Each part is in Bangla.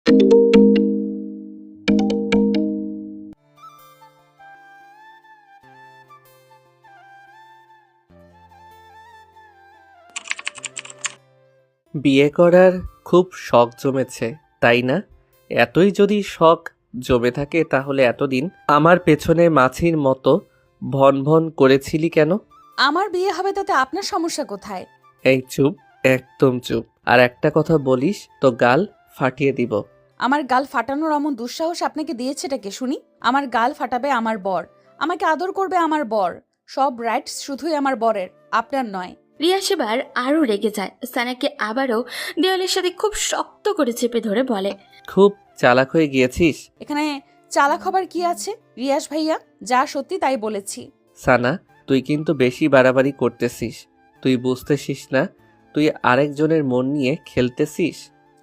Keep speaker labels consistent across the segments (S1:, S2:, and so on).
S1: বিয়ে করার খুব শখ জমেছে, তাই না? এতই যদি শখ জমে থাকে তাহলে এতদিন আমার পেছনে মাছির মতো ভন ভন করেছিলি কেন?
S2: আমার বিয়ে হবে তাতে আপনার সমস্যা কোথায়?
S1: এই চুপ, একদম চুপ। আর একটা কথা বলিস তো গাল ফাটিয়ে দিব।
S2: আমার গাল ফাটানোর এমন দুঃসাহস আপনাকে দিয়েছেটা কে শুনি? আমার গাল ফাটাবে আমার বর, আমাকে আদর করবে আমার বর, সব রাইটস শুধুই আমার বরের, আপনার নয়।
S3: রিয়া সেবার আরও রেগে যায়। সানাকে আবারও দেওয়ালের সাথে খুব শক্ত করে চেপে ধরে বলে,
S1: খুব চালাক হয়ে গিয়েছিস।
S2: এখানে চালাক হবার কি আছে রিয়াস ভাইয়া? যা সত্যি তাই বলেছি।
S1: সানা, তুই কিন্তু বেশি বাড়াবাড়ি করতেছিস। তুই বুঝতেছিস না তুই আরেকজনের মন নিয়ে খেলতেছিস?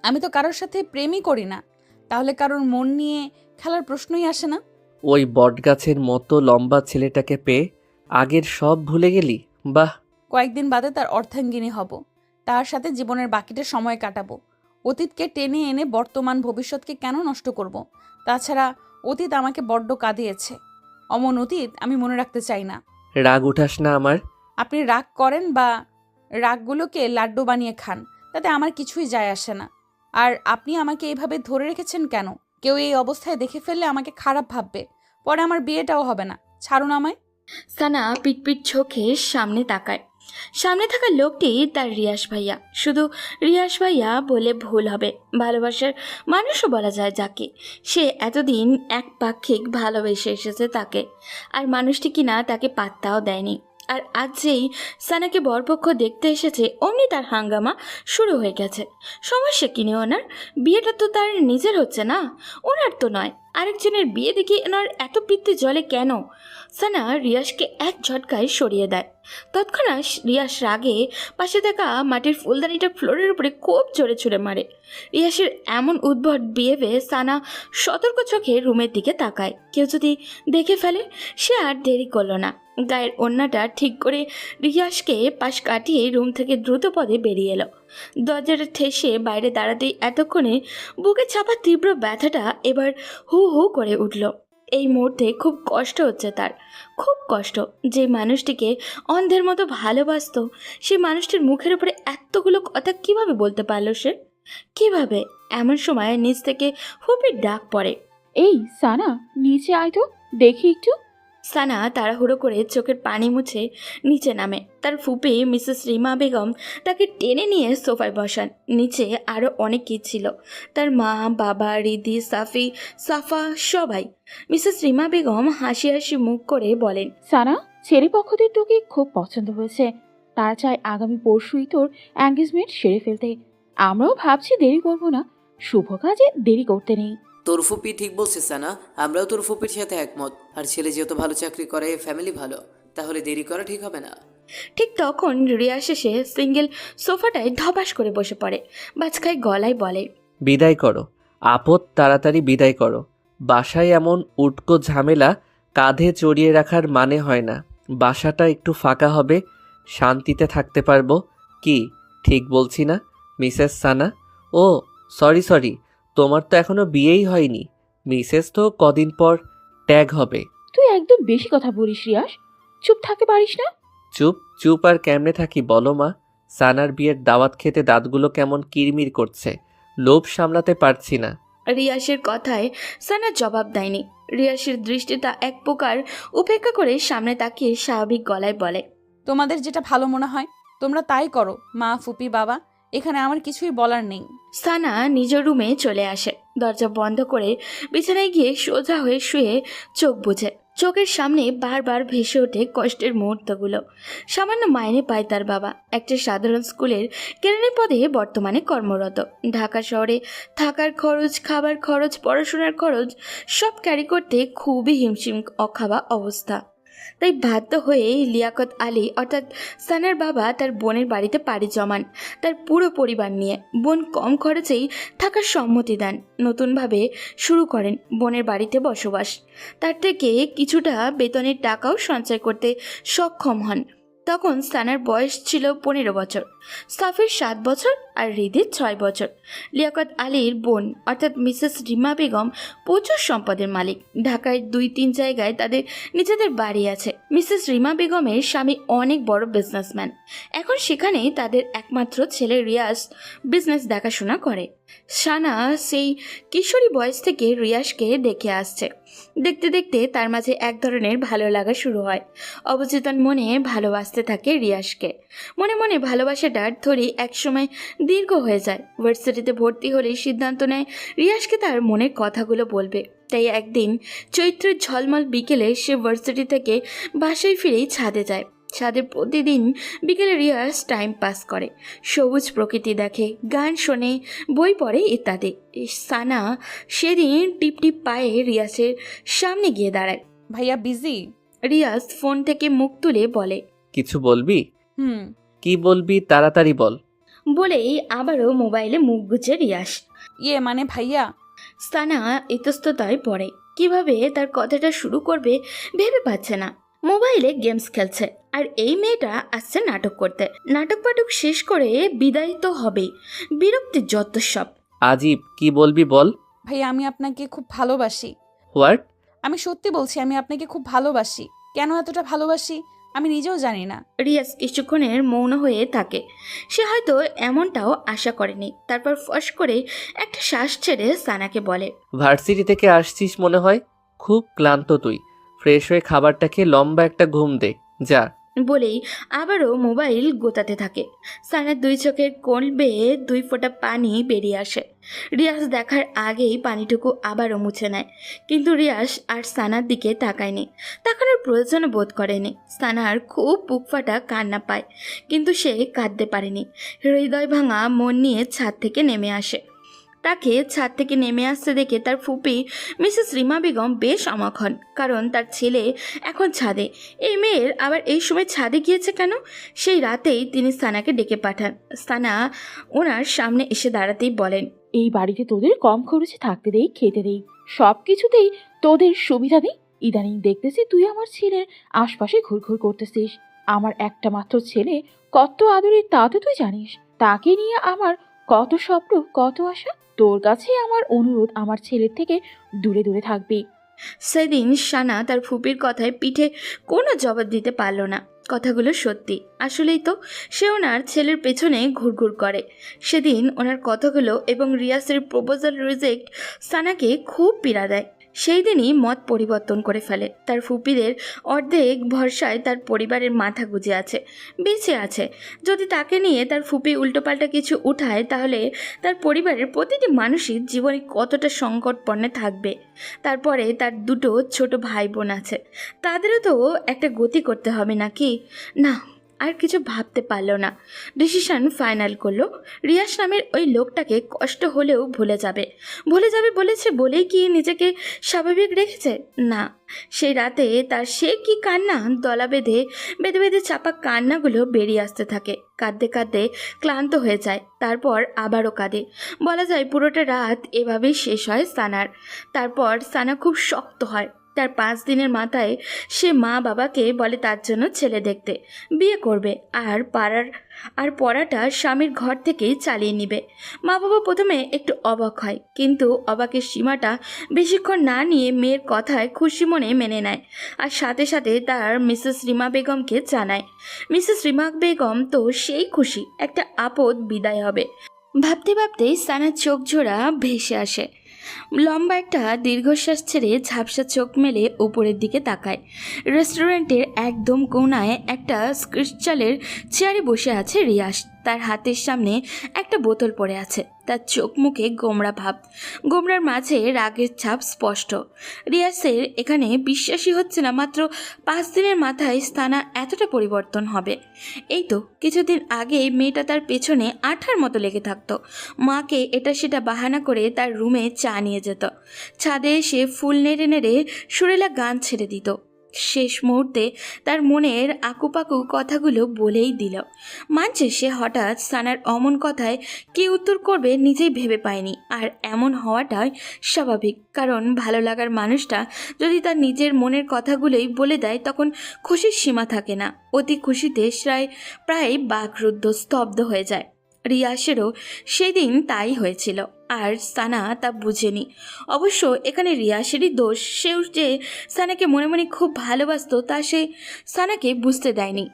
S2: আমি তো কারোর সাথে প্রেমই করি না, তাহলে কারোর মন নিয়ে খেলার প্রশ্নই আসে না।
S1: ওই বটগাছের মতো লম্বা ছেলেটাকে পেয়ে আগের সব ভুলে গেলি? বাহ!
S2: কয়েকদিন বাদে তার অর্ধাঙ্গিনী হব, তার সাথে জীবনের বাকিটা সময় কাটাবো। অতীতকে টেনে এনে বর্তমান ভবিষ্যৎকে কেন নষ্ট করব? তাছাড়া অতীত আমাকে বড্ড কাঁদিয়েছে। অমন অতীত আমি মনে রাখতে চাই না।
S1: রাগ উঠাস না আমার।
S2: আপনি রাগ করেন বা রাগগুলোকে লাড্ডু বানিয়ে খান, তাতে আমার কিছুই যায় আসে না। আর আপনি আমাকে এইভাবে ধরে রেখেছেন কেন? কেউ এই অবস্থায় দেখে ফেললে আমাকে খারাপ ভাববে, পরে আমার বিয়েটাও হবে না। ছাড়ুন আমায়।
S3: সানা পিটপিট চোখে সামনে তাকায়। সামনে থাকা লোকটি তার রিয়াস ভাইয়া। শুধু রিয়াস ভাইয়া বলে ভুল হবে, ভালোবাসার মানুষও বলা যায় যাকে। সে এতদিন একপাক্ষিক ভালোবেসে এসেছে তাকে, আর মানুষটি কিনা তাকে পাত্তাও দেয়নি। আর আজ যেই সানাকে বরপক্ষ দেখতে এসেছে, অমনি তার হাঙ্গামা শুরু হয়ে গেছে। সমস্যা কিনে ওনার? বিয়েটা তো তার নিজের হচ্ছে না, ওনার তো নয়। আরেকজনের বিয়ে দেখে ওনার এত পিত্তে জলে কেন? সানা রিয়াসকে এক ঝটকায় সরিয়ে দেয়। তৎক্ষণাৎ রিয়াস রাগে পাশে থাকা মাটির ফুলদানিটা ফ্লোরের উপরে খুব জোরে ছুঁড়ে মারে। রিয়াসের এমন উদ্ভট বিহেভে সানা সতর্ক চোখে রুমের দিকে তাকায়, কেউ যদি দেখে ফেলে। সে আর দেরি করলো না, গায়ের ওড়নাটা ঠিক করে রিয়াসকে পাশ কাটিয়ে রুম থেকে দ্রুত পদে বেরিয়ে এলো। দরজাটা ঠেসে বাইরে দাঁড়াতেই এতক্ষণে বুকে চাপা তীব্র ব্যথাটা এবার হু হু করে উঠল। এই মুহূর্তে খুব কষ্ট হচ্ছে তার, খুব কষ্ট। যে মানুষটিকে অন্ধের মতো ভালোবাসতো, সেই মানুষটির মুখের উপরে এতগুলো কথা কিভাবে বলতে পারলো সে? কিভাবে? এমন সময় নিচ থেকে ফুপির ডাক পড়ে।
S4: এই সানা, নিচে আয় তো, দেখি একটু।
S3: সানা তাড়াহুড়ো করে চোখের পানি মুছে নিচে নামে। তার ফুপি মিসেস রিমা বেগম তাকে টেনে নিয়ে সোফায় বসান। নিচে আরও অনেক কি ছিল, তার মা, বাবা, রিদি, সাফি, সাফা, সবাই। মিসেস রিমা বেগম হাসি হাসি মুখ করে বলেন,
S4: সানা, ছেলে পক্ষদের তোকে খুব পছন্দ হয়েছে। তারা চায় আগামী পরশুই তোর এঙ্গেজমেন্ট সেরে ফেলতে। আমরাও ভাবছি দেরি করবো না, শুভ কাজে দেরি করতে নেই।
S5: তোর ফুপি ঠিক বলছিস না? আমরাও তোর ফুপির সাথে একমত। আর ছেলে যেহেতু ভালো চাকরি করে, ফ্যামিলি ভালো, তাহলে দেরি করা ঠিক হবে না।
S3: ঠিক তখন রিয়াস এসে সিঙ্গেল সোফাটায় ধপাস করে বসে পড়ে। বাজখায় গলায় বলে,
S1: বিদায় করো আপদ, তাড়াতাড়ি বিদায় করো। বাসায় এমন উটকো ঝামেলা কাঁধে চড়িয়ে রাখার মানে হয় না। বাসাটা একটু ফাঁকা হবে, শান্তিতে থাকতে পারবো। কি ঠিক বলছি না মিসেস সানা? ও সরি, তোমার তো এখনো বিয়েই হয়নি। মিসেস তো কদিন পর ট্যাগ হবে।
S4: তুই একদম বেশি কথা বলিস রিয়াস, চুপ থাকতে পারিস না?
S1: চুপ চুপ আর কেমনে থাকি বলো মা? সানার বিয়ের দাওয়াত খেতে দাঁতগুলো কেমন কিরমির করছে, লোভ সামলাতে পারছি না।
S3: রিয়াসের কথায় সানা জবাব দেয়নি। রিয়াসের দৃষ্টিটা এক প্রকার উপেক্ষা করে সামনে তাকিয়ে স্বাভাবিক গলায় বলে,
S2: তোমাদের যেটা ভালো মনে হয় তোমরা তাই করো মা, ফুপি, বাবা, এখানে আমার কিছুই বলার নেই।
S3: সানা নিজ রুমে চলে আসে। দরজা বন্ধ করে বিছানায় গিয়ে সোজা হয়ে শুয়ে চোখ বুঝে। চোখের সামনে বারবার ভেসে ওঠে কষ্টের মুহূর্তগুলো। সামান্য মাইনে পায় তার বাবা, একটা সাধারণ স্কুলের কেরানি পদে বর্তমানে কর্মরত। ঢাকা শহরে থাকার খরচ, খাবার খরচ, পড়াশোনার খরচ সব ক্যারি করতে খুবই হিমশিম অখাওয়া অবস্থা। তাই বাধ্য হয়ে লিয়াকত আলী অর্থাৎ সানার বাবা তার বোনের বাড়িতে পাড়ি জমান তার পুরো পরিবার নিয়ে। বোন কম খরচেই থাকার সম্মতি দেন। নতুনভাবে শুরু করেন বোনের বাড়িতে বসবাস। তার থেকে কিছুটা বেতনের টাকাও সঞ্চয় করতে সক্ষম হন। তখন সানার বয়স ছিল 15 বছর, সাফির 7 বছর, আর হৃদির 6 বছর। লিয়াকত আলীর বোন অর্থাৎ মিসেস রিমা বেগম প্রচুর সম্পদের মালিক। ঢাকায় 2-3 জায়গায় তাদের নিজেদের বাড়ি আছে। মিসেস রিমা বেগমের স্বামী অনেক বড় বিজনেসম্যান। এখন সেখানেই তাদের একমাত্র ছেলে রিয়াজ বিজনেস দেখাশোনা করে। সানা সেই কিশোরী বয়স থেকে রিয়াজকে দেখে আসছে। দেখতে দেখতে তার মাঝে এক ধরনের ভালো লাগা শুরু হয়। অবচেতন মনে ভালোবাসতে থাকে রিয়াজকে। মনে মনে ভালোবাসাটার ধরি একসময় দীর্ঘ হয়ে যায়। ভার্সিটিতে ভর্তি হলেই সিদ্ধান্ত নেয় রিয়াজকে তার মনের কথাগুলো বলবে। তাই একদিন চৈত্রের ঝলমল বিকেলে সে ভার্সিটি থেকে বাসায় ফিরেই ছাদে যায়। ছাদে প্রতিদিন বিকেলে রিয়াজ টাইম পাস করে, সবুজ প্রকৃতি দেখে, গান শোনে, বই পড়ে ইত্যাদি। সানা সেদিন টিপ টিপ পায়ে রিয়াজের সামনে গিয়ে দাঁড়ায়।
S2: ভাইয়া বিজি?
S3: রিয়াজ ফোন থেকে মুখ তুলে বলে,
S1: কিছু বলবি?
S2: হুম।
S1: কি বলবি তাড়াতাড়ি বল।
S3: বলেই আবারও মোবাইলে মুখ গুজে রিয়াজ।
S2: মানে ভাইয়া,
S3: সানা ইতস্ততায় পড়ে। কিভাবে তার কথাটা শুরু করবে ভেবে পাচ্ছে না। মোবাইলে গেমস খেলছে আর এই মেয়েটা আসছে নাটক করতে। নাটক পাটক শেষ করে বিদায় তো হবেই। বিরক্তির যত সব।
S1: আজিব, কি বলবি বল।
S2: ভাইয়া আমি আপনাকে খুব ভালোবাসি।
S1: হোয়াট?
S2: আমি সত্যি বলছি, আমি আপনাকে খুব ভালোবাসি। কেন এতটা ভালোবাসি আমি নিজেও জানি না।
S3: রিয়াজ কিছুক্ষণের মৌন হয়ে থাকে। সে হয়তো এমনটাও আশা করেনি। তারপর ফস করে একটা শ্বাস ছেড়ে সানাকে বলে,
S1: ভার্সিটি থেকে আসছিস মনে হয়, খুব ক্লান্ত তুই। ফ্রেশ হয়ে খাবারটা খেয়ে লম্বা একটা ঘুম দে যা।
S3: বলেই আবারও মোবাইল গোতাতে থাকে। সানার 2 চোখের কোল বেয়ে 2 ফোঁটা পানি বেরিয়ে আসে। রিয়াজ দেখার আগেই পানিটুকু আবারও মুছে নেয়। কিন্তু রিয়াজ আর সানার দিকে তাকায়নি, তাকানোর প্রয়োজনও বোধ করেনি। সানার খুব বুক ফাটা কান্না পায়, কিন্তু সে কাঁদতে পারেনি। হৃদয় ভাঙা মন নিয়ে ছাদ থেকে নেমে আসে। তাকে ছাদ থেকে নেমে আসতে দেখে তার ফুপি মিসেস রিমা বেগম বেশ অবাক হন, কারণ তার ছেলে এখন ছাদে। এই মেয়ের আবার এই সময় ছাদে গিয়েছে কেন? সেই রাতেই তিনি সানাকে ডেকে পাঠান। সানা ওনার সামনে এসে দাঁড়াতেই বলেন,
S4: এই বাড়িতে তোদের কম খরচে থাকতে দেই, খেতে দেই, সব কিছুতেই তোদের সুবিধা দিই। ইদানিং দেখতেছি তুই আমার ছেলের আশপাশে ঘুরঘুর করতেছিস। আমার একটা মাত্র ছেলে কত আদরের তা তো তুই জানিস। তাকে নিয়ে আমার কত স্বপ্ন, কত আশা। তোর কাছে আমার অনুরোধ, আমার ছেলের থেকে দূরে দূরে থাকবি।
S3: সেদিন সানা তার ফুপির কথায় পিঠে কোনো জবাব দিতে পারল না। কথাগুলো সত্যি। আসলেই তো সে ওনার ছেলের পেছনে ঘুরঘুর করে। সেদিন ওনার কথাগুলো এবং রিয়াসের প্রপোজাল রিজেক্ট সানাকে খুব পীড়া দেয়। সেই দিনই মত পরিবর্তন করে ফেলে। তার ফুপিদের অর্ধেক ভরসায় তার পরিবারের মাথা গুজে আছে, বেঁচে আছে। যদি তাকে নিয়ে তার ফুপি উল্টোপাল্টা কিছু উঠায়, তাহলে তার পরিবারের প্রতিটি মানুষই জীবনে কতটা সংকটপণ্যে থাকবে। তারপরে তার 2 ছোট ভাই বোন আছে, তাদেরও তো একটা গতি করতে হবে নাকি? না, আর কিছু ভাবতে পারলো না। ডিসিশন ফাইনাল করলো, রিয়াস নামের ওই লোকটাকে কষ্ট হলেও ভুলে যাবে। ভুলে যাবে বলেছে বলেই কি নিজেকে স্বাভাবিক রেখেছে? না, সেই রাতে তার সে কি কান্না, দলা বেঁধে বেঁধে বেঁধে চাপা কান্নাগুলো বেরিয়ে আসতে থাকে। কাঁদতে কাঁদতে ক্লান্ত হয়ে যায়, তারপর আবারও কাঁদে। বলা যায় পুরোটা রাত এভাবেই শেষ হয় সানার। তারপর সানা খুব শক্ত হয়। তার 5 দিনের মাথায় সে মা বাবাকে বলে তার জন্য ছেলে দেখতে, বিয়ে করবে, আর পড়াটা স্বামীর ঘর থেকেই চালিয়ে নিবে। মা বাবা প্রথমে একটু অবাক হয়, কিন্তু অবাকের সীমাটা বেশিক্ষণ না নিয়ে মেয়ের কথায় খুশি মনে মেনে নেয়। আর সাথে সাথে তার মিসেস রিমা বেগমকে জানায়। মিসেস রিমা বেগম তো সেই খুশি, একটা আপদ বিদায় হবে। ভাবতে ভাবতেই সানার চোখ জোড়া ভেসে আসে। লম্বা একটা দীর্ঘশ্বাস ছেড়ে ঝাপসা চোখ মেলে উপরের দিকে তাকায়। রেস্টুরেন্টের একদম কোণায় একটা ক্রিস্টালের চেয়ারে বসে আছে রিয়াস। তার হাতের সামনে একটা বোতল পড়ে আছে। তার চোখ মুখে গোমড়া ভাব, গোমড়ার মাঝে রাগের ছাপ স্পষ্ট। রিয়াসের এখানে বিশ্বাসই হচ্ছে না, মাত্র 5 দিনের মাথায় সানা এতটা পরিবর্তন হবে। এই তো কিছুদিন আগে মেয়েটা তার পেছনে আঠার মতো লেগে থাকতো। মাকে এটা সেটা বাহানা করে তার রুমে চা নিয়ে যেত। ছাদে এসে ফুল নেড়ে নেড়ে সুরেলা গান ছেড়ে দিত। শেষ মুহূর্তে তার মনের আকুপাকু কথাগুলো বলেই দিল। মানছে সে হঠাৎ সানার অমন কথায় কী উত্তর করবে নিজেই ভেবে পায়নি। আর এমন হওয়াটাই স্বাভাবিক, কারণ ভালো লাগার মানুষটা যদি তার নিজের মনের কথাগুলোই বলে দেয়, তখন খুশির সীমা থাকে না। অতি খুশিতে প্রায় বাকরুদ্ধ স্তব্ধ হয়ে যায়। রিয়াসেরও সেদিন তাই হয়েছিল, আর সানা তা বুঝেনি। অবশ্য এখানে রিয়াসেরই দোষ। সেও যে সানাকে মনে মনে খুব ভালোবাসতো তা সে সানাকে বুঝতে দেয়নি।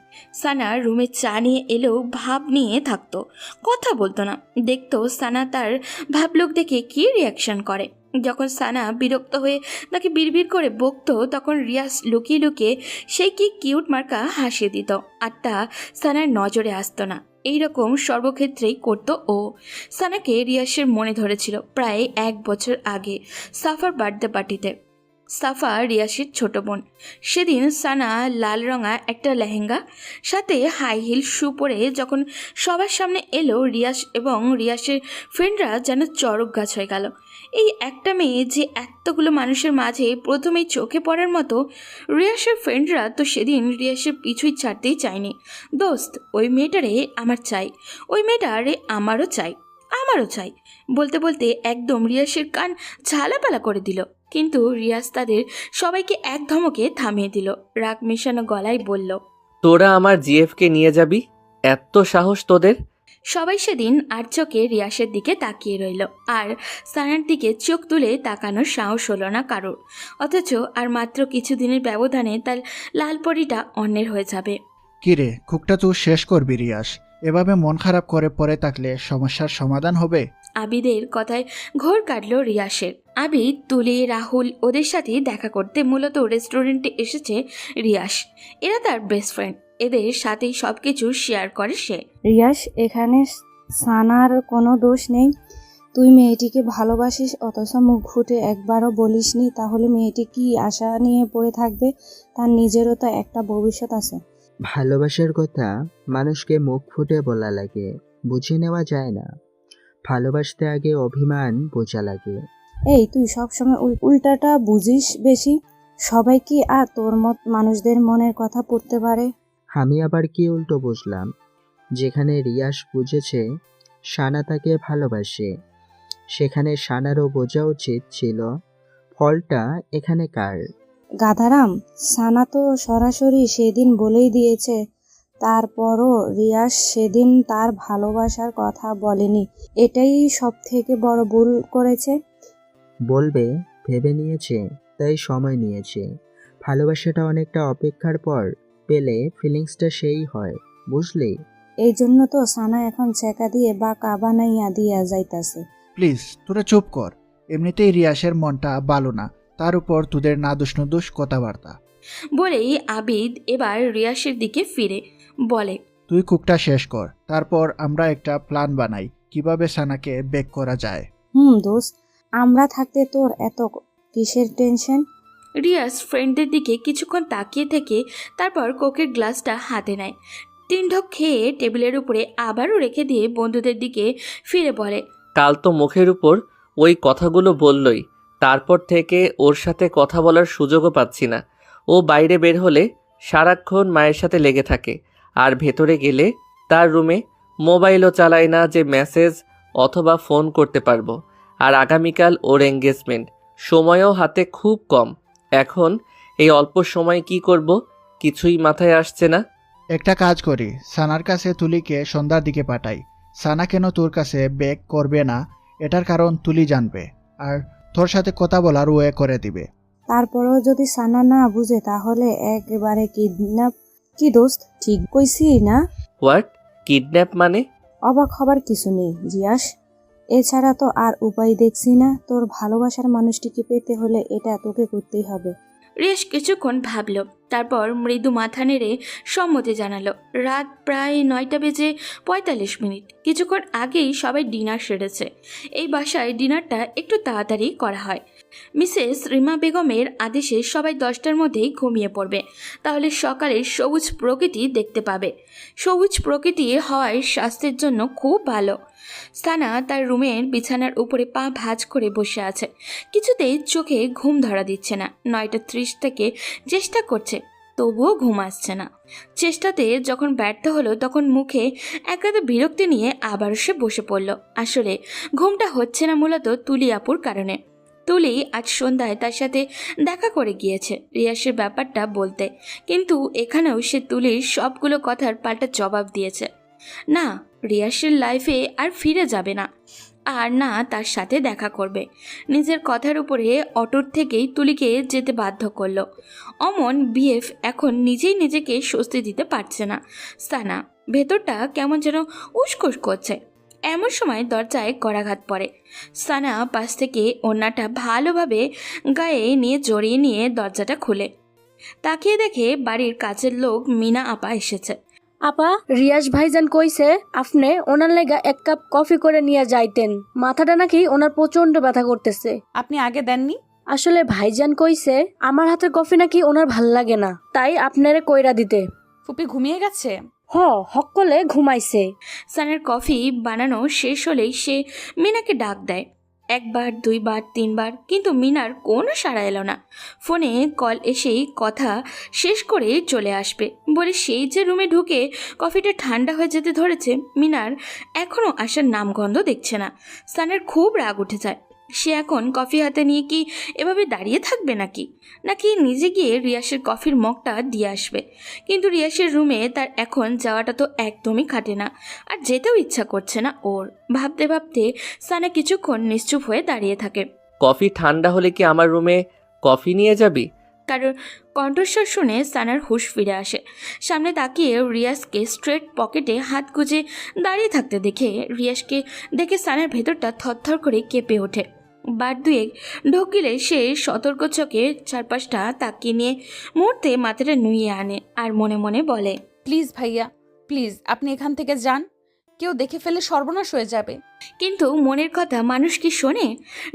S3: সানা রুমে চা নিয়ে এলেও ভাব নিয়ে থাকতো, কথা বলতো না। দেখতো সানা তার ভাবলোক দেখে কী রিয়াকশন করে। যখন সানা বিরক্ত হয়ে তাকে বিড়বিড় করে বকতো তখন রিয়াস লুকিয়ে লুকিয়ে সেই কি কিউট মার্কা হাসিয়ে দিত, আর তা সানার নজরে আসতো না। এইরকম সর্বক্ষেত্রেই করতো ও। সানাকে রিয়াসের মনে ধরেছিল প্রায় 1 বছর আগে সাফার বার্থডে পার্টিতে। সাফা রিয়াসের ছোট বোন। সেদিন সানা লাল রঙা একটা লেহেঙ্গা সাথে হাই হিল শু পরে যখন সবার সামনে এলো, রিয়াস এবং রিয়াসের ফ্রেন্ডরা যেন চড়ক গাছ হয়ে গেল। এই একটা মেয়ে যে এতগুলো মানুষের মাঝে প্রথমেই চোখে পড়ার মতো। রিয়াসের ফ্রেন্ডরা তো সেদিন রিয়াসের পিছুই ছাড়তেই চায়নি। দোস্ত, ওই মেয়েটারে আমার চাই, ওই মেয়েটারে আমারও চাই, আমারও চাই বলতে বলতে একদম রিয়াসের কান ঝালাপালা করে দিল। কিন্তু রিয়াস তাদের সবাইকে এক ধমকে থামিয়ে দিল। রাগ মেশানো গলায় বলল,
S1: তোরা আমার জিএফকে নিয়ে যাবি? এত সাহস তোদের?
S3: সবাই সেদিন আর চোখে রিয়াসের দিকে তাকিয়ে রইল, আর সানার দিকে চোখ তুলে তাকানোর সাহস হলো না কারোর। অথচ আর মাত্র কিছুদিনের ব্যবধানে তার লালপরিটা অন্যের হয়ে যাবে।
S6: কিরে, কুকটা তুই শেষ করবি রিয়াস। এভাবে মন খারাপ করে পড়ে থাকলে সমস্যার সমাধান হবে?
S3: আবিদের কথায় ঘোর কাটল রিয়াসের। আবিদ, তুলি, রাহুল ওদের সাথে দেখা করতে মূলত রেস্টুরেন্টে এসেছে রিয়াস। এরা তার বেস্ট ফ্রেন্ড, এদের সাথেই সব কিছু শেয়ার করে সে।
S7: রিয়াস, এখানে সানার কোনো দোষ নেই। তুই মেয়েটিকে ভালোবাসিস অথচ মুখ ফুটে একবারও বলিসনি, তাহলে মেয়েটি কি আশা নিয়ে পড়ে থাকবে? তার নিজেরও তো একটা ভবিষ্যৎ আছে।
S8: ভালোবাসার কথা মানুষকে মুখ ফুটে বলা লাগে, বুঝে নেওয়া যায় না। ভালোবাসতে আগে অভিমান বোঝা লাগে।
S7: এই, তুই সবসময় উল্টাটা বুঝিস বেশি। সবাই কি আর তোর মত মানুষদের মনের কথা পড়তে পারে?
S8: আমি আবার কি উল্টো বুঝলাম? যেখানে রিয়াস বুঝেছে সানা তাকে ভালোবাসে, সেখানে সানারও বোঝা উচিত ছিল ফলটা এখানে কার।
S7: গাধারাম, সানা তো সরাসরি সেদিন বলেই দিয়েছে। তারপরও রিয়াস সেদিন তার ভালোবাসার কথা বলেনি। এটাই সব থেকে বড় ভুল করেছে।
S8: বলবে ভেবে নিয়েছে, তাই সময় নিয়েছে। ভালোবাসাটা অনেকটা অপেক্ষার পর পেলে ফিলিংসটা সেই হয়, বুঝলি?
S7: এই জন্য তো সানা এখন চেকা দিয়ে বা কাবানাইয়া দিয়া যাইতাছে।
S6: প্লিজ তোরা চুপ কর। এমনিতেই রিয়াসের মনটা ভালো না, তার উপর তোদের নাদুস নুদুস কথাবার্তা।
S3: বলেই আবিদ এবার রিয়াসের দিকে ফিরে বলে,
S6: তুই কুকটা শেষ কর, তারপর আমরা একটা প্ল্যান বানাই কিভাবে সানাকে বেক করা যায়।
S7: দোস্ত, আমরা থাকতে তোর এত কিসের টেনশন?
S3: রিয়াস ফ্রেন্ডদের দিকে কিছুক্ষণ তাকিয়ে থেকে তারপর কোকের গ্লাসটা হাতে নেয়। 3 ঢোক খেয়ে টেবিলের উপরে আবারও রেখে দিয়ে বন্ধুদের দিকে ফিরে বলে,
S1: কাল তো মুখের উপর ওই কথাগুলো বললই, তারপর থেকে ওর সাথে কথা বলার সুযোগও পাচ্ছি না। ও বাইরে বের হলে সারাক্ষণ মায়ের সাথে লেগে থাকে, আর ভেতরে গেলে তার রুমে মোবাইলও চালায় না যে মেসেজ অথবা ফোন করতে পারবো। আর আগামীকাল ওর এঙ্গেজমেন্ট, সময়ও হাতে খুব কম। এখন এই অল্প সময় কি করব কিছুই মাথায় আসছে না।
S6: একটা কাজ করি, সানার কাছে তুলিকে সন্ধ্যার দিকে পাঠাই। সানা কেন তোর কাছে বেক করবে না এটার কারণ তুলি জানবে, আর তোর সাথে কথা বলার ওয়ে করে দিবে।
S7: তারপরেও যদি সানা না বুঝে তাহলে একেবারে কিডন্যাপ। কি দোস্ত, ঠিক কইছি না?
S1: হোয়াট? কিডন্যাপ মানে?
S7: অবাক হবার কিছু নেই রিয়াস। এছাড়া তো আর উপায় দেখছি না। তোর ভালোবাসার মানুষটিকে পেতে হলে এটা তোকে করতেই হবে।
S3: রিয়াস কিছুক্ষণ ভাবল, তারপর মৃদু মাথা নেড়ে সম্মতি জানালো। রাত প্রায় 9:45। কিছুক্ষণ আগেই সবাই ডিনার সেরেছে। এই বাসায় ডিনারটা একটু তাড়াতাড়ি করা হয়। মিসেস রিমা বেগমের আদেশে সবাই 10টার মধ্যেই ঘুমিয়ে পড়বে, তাহলে সকালে সবুজ প্রকৃতি দেখতে পাবে। সবুজ প্রকৃতি হওয়ায় স্বাস্থ্যের জন্য খুব ভালো। সানা তার রুমের বিছানার উপরে পা ভাঁজ করে বসে আছে। কিছুতেই চোখে ঘুম ধরা দিচ্ছে না। 9:30 থেকে চেষ্টা করছে, তবুও ঘুম আসছে না। চেষ্টাতে যখন ব্যর্থ হলো তখন মুখে একান্ত বিরক্তি নিয়ে আবার সে বসে পড়ল। আসলে ঘুমটা হচ্ছে না মূলত তুলি আপুর কারণে। তুলি আজ সন্ধ্যায় তার সাথে দেখা করে গিয়েছে রিয়াসের ব্যাপারটা বলতে, কিন্তু এখানেও সে তুলির সবগুলো কথার পাল্টা জবাব দিয়েছে। না, রিয়াসের লাইফে আর ফিরে যাবে না, আর না তার সাথে দেখা করবে। নিজের কথার উপরে অটুট থেকেই তুলিকে যেতে বাধ্য করলো। অমন বিএফ এখন নিজেই নিজেকে স্বস্তি দিতে পারছে না। সানা ভেতরটা কেমন যেন উসকুস করছে। এমন সময় দরজায় করাঘাত পড়ে। সানা পাশ থেকে ওড়নাটা ভালোভাবে গায়ে নিয়ে জড়িয়ে নিয়ে দরজাটা খুলে তাকিয়ে দেখে বাড়ির কাছের লোক মিনা আপা এসেছে।
S9: আপা, রিয়াজ ভাইজান কইছে আপনি ওনার লেগা 1 কাপ কফি করে নিয়ে যাইতেন, মাথাটা নাকি ওনার প্রচন্ড ব্যথা করতেছে।
S2: আপনি আগে দেননি?
S9: আসলে ভাইজান কইছে আমার হাতের কফি নাকি ওনার ভাল লাগে না, তাই আপনারে কইরা দিতে।
S2: ফুপি ঘুমিয়ে গেছে?
S9: হকলে ঘুমাইছে।
S3: সানের কফি বানানো শেষ হলেই সে মিনাকে ডাক দেয়। 1 বার 2 বার 3 বার, কিন্তু মিনার কোনো সাড়া এলো না। ফোনে কল এসেই কথা শেষ করে চলে আসবে বলে সেই যে রুমে ঢুকে কফিটা ঠান্ডা হয়ে যেতে ধরেছে, মিনার এখনও আসার নামগন্ধ দেখছে না। সানের খুব রাগ উঠে যায়। সে এখন কফি হাতে নিয়ে কি এভাবে দাঁড়িয়ে থাকবে নাকি নিজে গিয়ে রিয়াসের কফির মগটা দিয়ে আসবে? কিন্তু রিয়াসের রুমে তার এখন যাওয়াটা তো একদমই খাটে না, আর যেতেও ইচ্ছা করছে না ওর। ভাবতে ভাবতে সানা কিছুক্ষণ নিশ্চুপ হয়ে দাঁড়িয়ে থাকে।
S1: কফি ঠান্ডা হলে কি আমার রুমে কফি নিয়ে যাবি?
S3: কারোর কণ্ঠস্বর শুনে সানার হুঁশ ফিরে আসে। সামনে তাকিয়ে রিয়াসকে স্ট্রেট পকেটে হাত গুজে দাঁড়িয়ে থাকতে দেখে দেখে সানার ভেতরটা থরথর করে কেঁপে ওঠে। বার 2 ঢোকিলে সে সতর্ক চোখে চারপাশটা তাকিয়ে নিয়ে মুহূর্তে মাথাটা নুইয়ে আনে আর মনে মনে বলে,
S2: প্লিজ ভাইয়া, প্লিজ আপনি এখান থেকে যান, কেউ দেখে ফেলে সর্বনাশ হয়ে যাবে।
S3: কিন্তু মনের কথা মানুষ কি শোনে?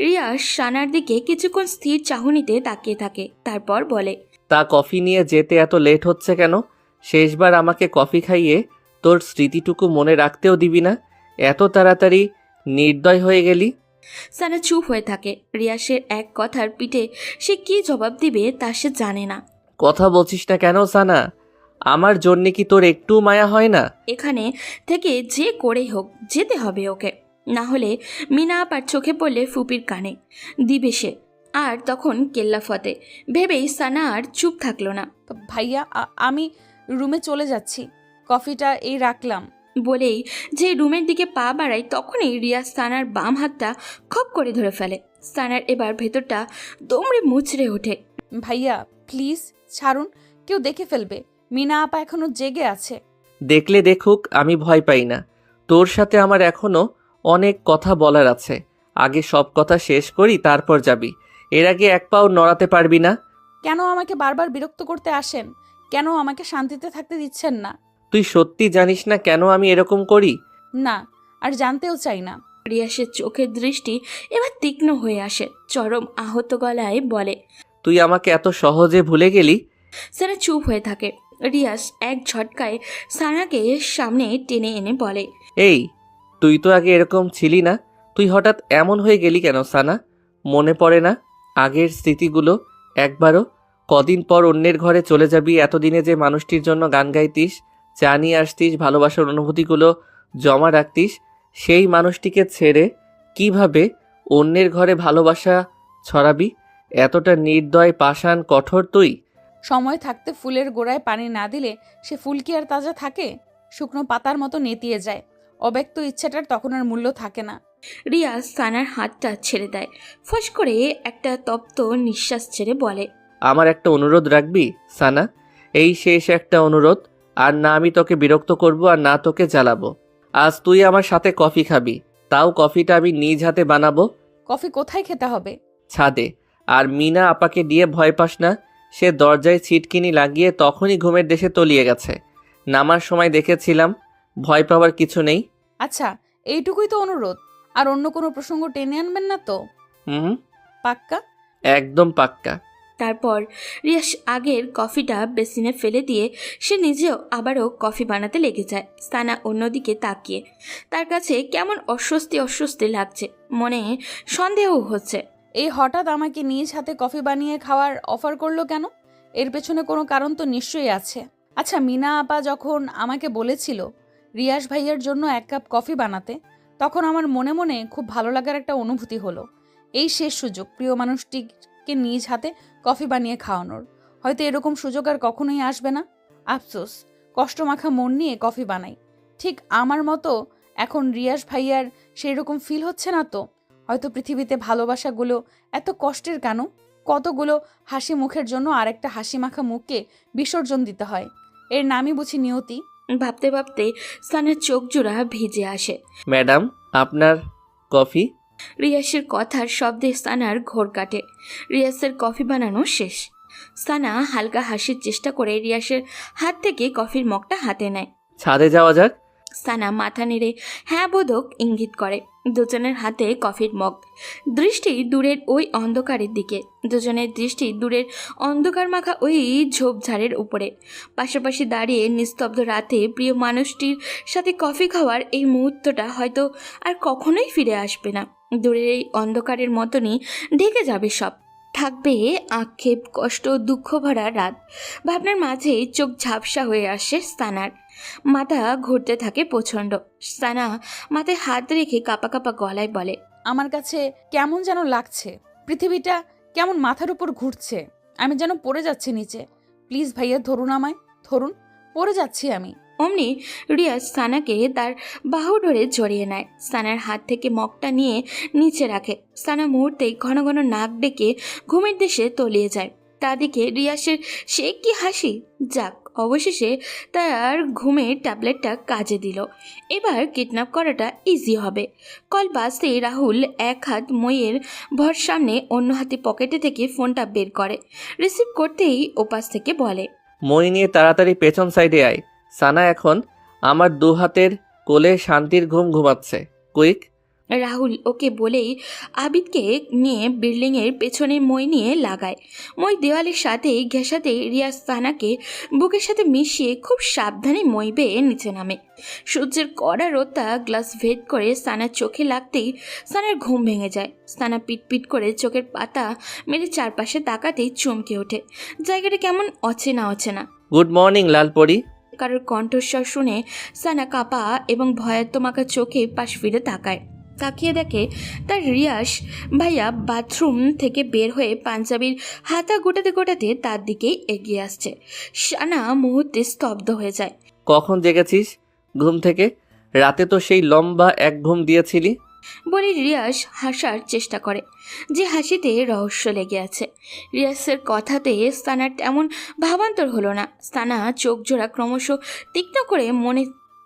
S3: রিয়াস সানার দিকে কিছুক্ষণ স্থির চাহনিতে তাকিয়ে থাকে, তারপর বলে,
S1: তা কফি নিয়ে যেতে এত লেট হচ্ছে কেন? শেষবার আমাকে কফি খাইয়ে তোর স্মৃতিটুকু মনে রাখতেও দিবি না, এত তাড়াতাড়ি নির্দয় হয়ে গেলি।
S3: সানা চুপ হয়ে থাকে। রিয়াসের এক কথার পিঠে সে কি জবাব দিবে তা সে জানে না।
S1: কথা বলছিস না কেন সানা? আমার জন্যে কি তোর একটু মায়া হয় না?
S3: এখানে থেকে যে করেই হোক যেতে হবে ওকে, না হলে মিনা আপার চোখে পড়লে ফুপির কানে দিবে সে, আর তখন কেল্লা ফতে। ভেবেই সানা আর চুপ থাকলো না।
S2: ভাইয়া আমি রুমে চলে যাচ্ছি, কফিটা এই রাখলাম।
S3: বলেই যে রুমের দিকে পা বাড়ায় তখনই রিয়াজ সানার বাম হাতটা খপ করে ধরে ফেলে। সানার এবার ভেতরটা দমড়ে মুচড়ে ওঠে।
S2: ভাইয়া প্লিজ ছাড়ুন, কেউ দেখে ফেলবে। মিনা আপা এখনো জেগে আছে।
S1: দেখলে দেখুক, আমি ভয় পাই না। তোর সাথে আমার এখনো অনেক কথা বলার আছে। আগে সব কথা শেষ করি, তারপর যাবি। এর আগে 1 পাও নড়াতে পারবি না।
S2: কেন আমাকে বারবার বিরক্ত করতে আসেন? কেন আমাকে শান্তিতে থাকতে দিচ্ছেন না?
S1: তুই সত্যি জানিস না কেন আমি এরকম করি?
S2: না, আর জানতেও চাই না।
S3: রিয়াসের চোখের দৃষ্টি এবার তীক্ষ্ণ হয়ে আসে। চরম আহত গলায় বলে,
S1: তুই আমাকে এত সহজে ভুলে গেলি?
S3: সানা চুপ হয়ে থাকে। রিয়াস এক ঝটকায় সানাকে সামনে টেনে এনে বলে,
S1: এই, তুই তো আগে এরকম ছিলি না, তুই হঠাৎ এমন হয়ে গেলি কেন সানা? মনে পড়ে না আগের স্মৃতিগুলো একবারও? কদিন পর অন্যের ঘরে চলে যাবি, এতদিনে যে মানুষটির জন্য গান গাইতিস, চা নিয়ে আসতিস, ভালোবাসার অনুভূতিগুলো জমা রাখতিস, সেই মানুষটিকে ছেড়ে কিভাবে অন্যের ঘরে ভালোবাসা ছড়াবি? এতটা নির্দয়, পাষাণ, কঠোর তুই?
S2: সময় থাকতে ফুলের গোড়ায় পানি না দিলে সে ফুল কি আর তাজা থাকে? শুকনো পাতার মতো নেতিয়ে যায়। অব্যক্ত ইচ্ছাটার তখন আর মূল্য থাকে না।
S3: রিয়াজ সানার হাতটা ছেড়ে দেয়। ফস করে একটা তপ্ত নিঃশ্বাস ছেড়ে বলে,
S1: আমার একটা অনুরোধ রাখবি সানা? এই শেষ একটা অনুরোধ। আর না আমি তোকে বিরক্ত করব, আর না তোকে জ্বালাবো। আজ তুই আমার সাথে কফি খাবি, তাও কফিটা আমি নিজ হাতে বানাবো।
S2: কফি কোথায় খেতে হবে?
S1: ছাদে। আর মিনা আপাকে দিয়ে ভয় পাস না, সে দরজায় ছিটকিনি লাগিয়ে তখনই ঘুমের দেশে তলিয়ে গেছে। নামার সময় দেখেছিলাম, ভয় পাওয়ার কিছু নেই।
S2: আচ্ছা, এইটুকুই তো অনুরোধ? আর অন্য কোনো প্রসঙ্গ টেনে আনবেন না তো?
S1: হুম,
S2: পাক্কা?
S1: একদম পাক্কা।
S3: তারপর রিয়াস আগের কফিটা বেসিনে ফেলে দিয়ে সে নিজেও আবারও কফি বানাতে লেগে যায়। সানা অন্যদিকে তাকিয়ে তার কাছে কেমন অস্বস্তি লাগছে, মনে সন্দেহ হচ্ছে।
S2: এই হঠাৎ আমাকে নিজ হাতে কফি বানিয়ে খাওয়ার অফার করলো কেন? এর পেছনে কোনো কারণ তো নিশ্চয়ই আছে। আচ্ছা, মিনা আপা যখন আমাকে বলেছিল রিয়াস ভাইয়ার জন্য 1 কাপ কফি বানাতে, তখন আমার মনে মনে খুব ভালো লাগার একটা অনুভূতি হলো। এই শেষ সুযোগ প্রিয় মানুষটিকে নিজ হাতে কফি বানিয়ে খাওয়ানোর। হয়তো এরকম সুযোগ আর কখনোই আসবে না। আফসোস, কষ্টমাখা মন নিয়ে কফি বানাই। ঠিক আমার মতো এখন রিয়াজ ভাইয়ার সেই রকম ফিল হচ্ছে না তো? হয়তো পৃথিবীতে ভালোবাসাগুলো এত কষ্টের কেন? কতগুলো হাসি মুখের জন্য আরেকটা হাসি মাখা মুখকে বিসর্জন দিতে হয়। এর নামই বুঝি নিয়তি।
S3: ভাবতে ভাবতে সানার চোখ জোড়া ভিজে আসে।
S1: ম্যাডাম, আপনার কফি?
S3: রিয়াসের কথার শব্দে সানার ঘোর কাটে। রিয়াসের কফি বানানো শেষ। সানা হালকা হাসির চেষ্টা করে রিয়াসের হাত থেকে কফির মগটা হাতে নেয়।
S1: ছাদে যাওয়া যাক।
S3: সানা মাথা নেড়ে হ্যাঁ বোধক ইঙ্গিত করে। দুজনের হাতে কফির মগ, দৃষ্টি দূরের ওই অন্ধকারের দিকে। দুজনের দৃষ্টি দূরের অন্ধকার মাখা ওই ঝোপঝাড়ের উপরে। পাশাপাশি দাঁড়িয়ে নিস্তব্ধ রাতে প্রিয় মানুষটির সাথে কফি খাওয়ার এই মুহূর্তটা হয়তো আর কখনোই ফিরে আসবে না। দূরের এই অন্ধকারের মতনই ঢেকে যাবে সব। থাকবে আক্ষেপ, কষ্ট, দুঃখ ভরা রাত। ভাবনার মাঝে চোখ ঝাপসা হয়ে আসে সানার। মাথা ঘুরতে থাকে প্রচণ্ড। সানা মাথায় হাত রেখে কাঁপা কাঁপা গলায় বলে,
S2: আমার কাছে কেমন যেন লাগছে। পৃথিবীটা কেমন মাথার উপর ঘুরছে। আমি যেন পড়ে যাচ্ছি নিচে। প্লিজ ভাইয়া ধরুন আমায়, ধরুন, পড়ে যাচ্ছি আমি।
S3: অমনি রিয়াজ সানাকে তার বাহু ধরে জড়িয়ে নেয়। সানার হাত থেকে মগটা নিয়ে নিচে রাখে। সানা মুহূর্তেই ঘন ঘন নাক ডেকে ঘুমের দেশে তলিয়ে যায়। তাদিকে রিয়াসের সে কি হাসি! যাক, অবশেষে তার ঘুমের ট্যাবলেটটা কাজে দিল। এবার কিডন্যাপ করাটা ইজি হবে। কল বাজতেই রাহুল এক হাত মইয়ের ভর সামনে, অন্য হাতে পকেটে থেকে ফোনটা বের করে। রিসিভ করতেই ওপাশ থেকে বলে,
S1: মই নিয়ে তাড়াতাড়ি পেছন সাইডে আয়। সানা এখন আমার দু হাতের কোলে শান্তির ঘুম ঘুমাচ্ছে। কুইক।
S3: রাহুল ওকে বলেই আবিদকে নিয়ে বিল্ডিংয়ের পেছনে মই নিয়ে লাগায়। মই দেওয়ালের সাথে ঘেঁষাতে রিয়াজ সানাকে বুকের সাথে মিশিয়ে খুব সাবধানে মই বেয়ে নিচে নামে। সূর্যের কড়া রোদটা গ্লাস ভেদ করে সানার চোখে লাগতেই সানার ঘুম ভেঙে যায়। সানা পিটপিট করে চোখের পাতা মেরে চারপাশে তাকাতেই চমকে ওঠে। জায়গাটা কেমন অচেনা অচেনা।
S1: Good morning Lalpari.
S3: কারোর কণ্ঠস্বর শুনে সানা কাঁপা এবং ভয়াত্মমাকা চোখে পাশ ফিরে তাকায়। তাকিয়ে দেখে তার রিয়াস ভাইয়া বাথরুম থেকে বের হয়ে পাঞ্জাবির হাতা গোটাতে গোটাতে তার দিকেই এগিয়ে আসছে। সানা মুহূর্তে স্তব্ধ হয়ে যায়।
S1: কখন জেগেছিস ঘুম থেকে? রাতে তো সেই লম্বা এক ঘুম দিয়েছিলি।
S3: বলে রিয়াস হাসার চেষ্টা করে, যে হাসিতে রহস্য লেগে আছে। রিয়াসের কথাতে সানার তেমন ভাবান্তর হলো না। সানা চোখ জোড়া ক্রমশ তীক্ষ্ণ করে মনে